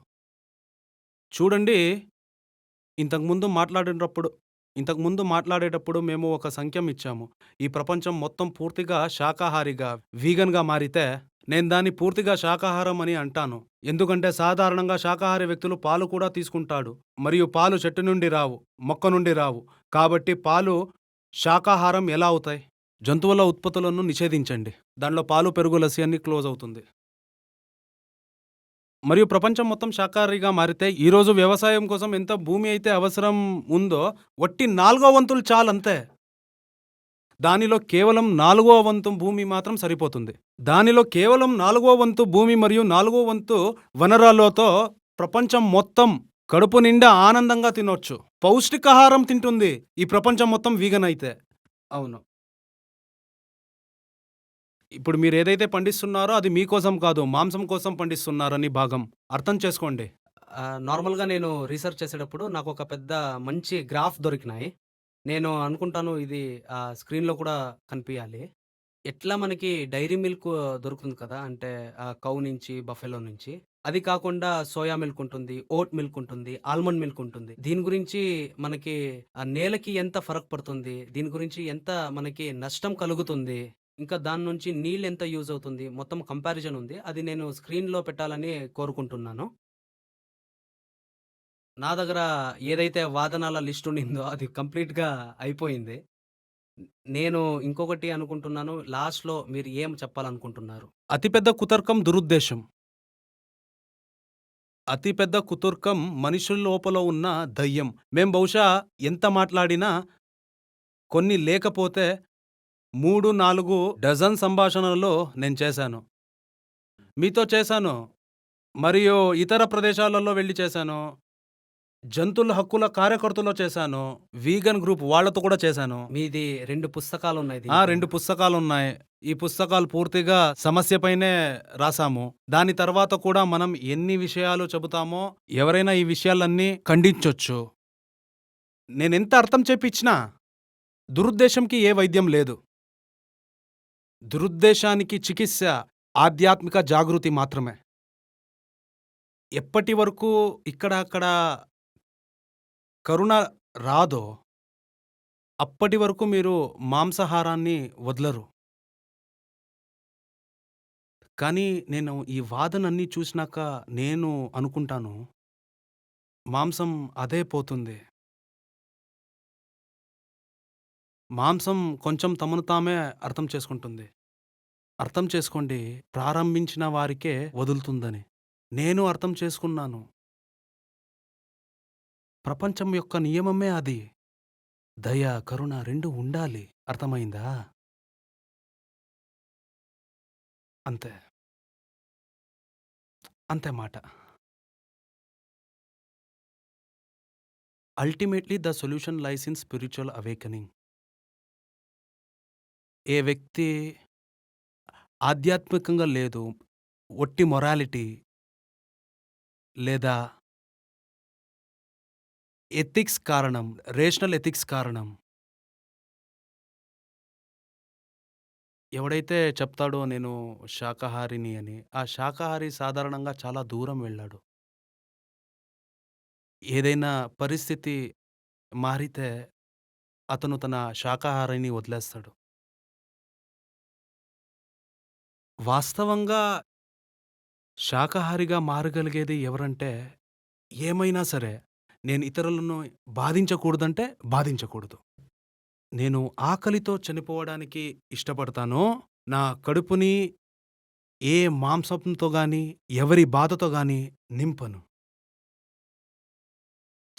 చూడండి, ఇంతకుముందు మాట్లాడేటప్పుడు ఇంతకుముందు మాట్లాడేటప్పుడు మేము ఒక సంఖ్యం ఇచ్చాము. ఈ ప్రపంచం మొత్తం పూర్తిగా శాకాహారిగా, వీగన్‌గా మారితే, నేను దాన్ని పూర్తిగా శాకాహారం అని అంటాను. ఎందుకంటే సాధారణంగా శాకాహారి వ్యక్తులు పాలు కూడా తీసుకుంటాడు. మరియు పాలు చెట్టు నుండి రావు, మొక్క నుండి రావు. కాబట్టి పాలు శాకాహారం ఎలా అవుతాయి? జంతువుల ఉత్పత్తులను నిషేధించండి. దాంట్లో పాలు, పెరుగు, లస్సీ అన్నీ క్లోజ్ అవుతుంది. మరియు ప్రపంచం మొత్తం శాకాహారిగా మారితే ఈరోజు వ్యవసాయం కోసం ఎంత భూమి అయితే అవసరం ఉందో వట్టి 4వ వంతులు చాలంతే. దానిలో కేవలం 4వ వంతు భూమి మాత్రం సరిపోతుంది. దానిలో కేవలం 4వ వంతు భూమి మరియు 4వ వంతు వనరులతో ప్రపంచం మొత్తం కడుపు నిండా ఆనందంగా తినొచ్చు. పౌష్టికాహారం తింటుంది ఈ ప్రపంచం మొత్తం వీగన్ అయితే. అవును. ఇప్పుడు మీరేదైతే పండిస్తున్నారో అది మీకోసం కాదు, మాంసం కోసం పండిస్తున్నారని భాగం. అర్థం చేసుకోండి. నార్మల్‌గా నేను రీసెర్చ్ చేసేటప్పుడు నాకొక పెద్ద మంచి గ్రాఫ్ దొరికినాయి. నేను అనుకుంటాను ఇది స్క్రీన్‌లో కూడా కనిపియాలి. ఎట్లా మనకి డైరీ మిల్క్ దొరుకుతుంది కదా! అంటే కౌ నుంచి, బఫెలో నుంచి. అది కాకుండా సోయా మిల్క్ ఉంటుంది, ఓట్ మిల్క్ ఉంటుంది, ఆల్మండ్ మిల్క్ ఉంటుంది. దీని గురించి మనకి నేలకి ఎంత ఫరక్ పడుతుంది? దీని గురించి ఎంత మనకి నష్టం కలుగుతుంది? ఇంకా దాని నుంచి నీళ్ళు ఎంత యూజ్ అవుతుంది? మొత్తం కంపారిజన్ ఉంది. అది నేను స్క్రీన్‌లో పెట్టాలని కోరుకుంటున్నాను. నా దగ్గర ఏదైతే వాదనల లిస్ట్ ఉండిందో అది కంప్లీట్‌గా అయిపోయింది. నేను ఇంకొకటి అనుకుంటున్నాను. లాస్ట్‌లో మీరు ఏం చెప్పాలనుకుంటున్నారు? అతిపెద్ద కుతర్కం దురుద్దేశం. అతిపెద్ద కుతర్కం మనుషుల లోపల ఉన్న దయ్యం. మేం బహుశా ఎంత మాట్లాడినా కొన్ని లేకపోతే 3, 4 డజన్ సంభాషణలలో నేను చేశాను. మీతో చేశాను. మరియు ఇతర ప్రదేశాలలో వెళ్లి చేశాను. జంతువుల హక్కుల కార్యకర్తలో చేశాను. వీగన్ గ్రూప్ వాళ్ళతో కూడా చేశాను. మీది 2 పుస్తకాలున్నాయి 2 దీనిపైన. పుస్తకాలున్నాయి. ఈ పుస్తకాలు పూర్తిగా సమస్యపైనే రాసాము. దాని తర్వాత కూడా మనం ఎన్ని విషయాలు చెబుతామో ఎవరైనా ఈ విషయాలన్నీ ఖండించొచ్చు. నేనెంత అర్థం చెప్పిచ్చినా దురుద్దేశంకి ఏ వైద్యం లేదు. దురుద్దేశానికి చికిత్స ఆధ్యాత్మిక జాగృతి మాత్రమే. ఎప్పటి వరకు ఇక్కడ అక్కడ కరుణ రాదో అప్పటి వరకు మీరు మాంసాహారాన్ని వదలరు. కానీ నేను ఈ వాదనన్నీ చూసినాక నేను అనుకుంటాను, మాంసం అదే పోతుంది. మాంసం కొంచెం తమను తామే అర్థం చేసుకుంటుంది. అర్థం చేసుకోండి, ప్రారంభించిన వారికే వదులుతుందని. నేను అర్థం చేసుకున్నాను. ప్రపంచం యొక్క నియమమే అది. దయ, కరుణ 2 ఉండాలి. అర్థమైందా? అంతే. అంతే మాట. Ultimately the solution lies in spiritual awakening. ఏ వ్యక్తి ఆధ్యాత్మికంగా లేదు, ఒట్టి మొరాలిటీ లేదా ఎథిక్స్ కారణం, రేషనల్ ఎథిక్స్ కారణం ఎవడైతే చెప్తాడో నేను శాకాహారిని అని, ఆ శాకాహారి సాధారణంగా చాలా దూరం వెళ్ళాడు. ఏదైనా పరిస్థితి మారితే అతను తన శాకాహారాన్ని వదిలేస్తాడు. వాస్తవంగా శాకాహారిగా మారగలిగేది ఎవరంటే, ఏమైనా సరే నేను ఇతరులను బాధించకూడదంటే బాధించకూడదు. నేను ఆకలితో చనిపోవడానికి ఇష్టపడతానో, నా కడుపుని ఏ మాంసంతో గాని, ఎవరి బాధతో గాని నింపను.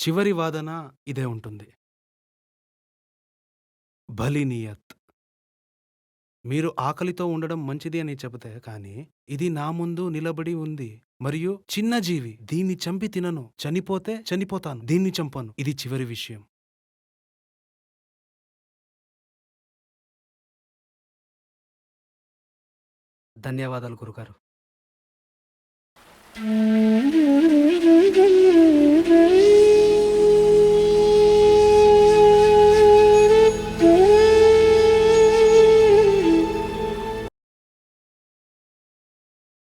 చివరి వాదన ఇదే ఉంటుంది. భలీ నియత్. మీరు ఆకలితో ఉండడం మంచిది అని చెబితే కానీ, ఇది నా ముందు నిలబడి ఉంది. మరియు చిన్న జీవి. దీన్ని చంపి తినను. చనిపోతే చనిపోతాను. దీన్ని చంపను. ఇది చివరి విషయం. ధన్యవాదాలు గురుగారు.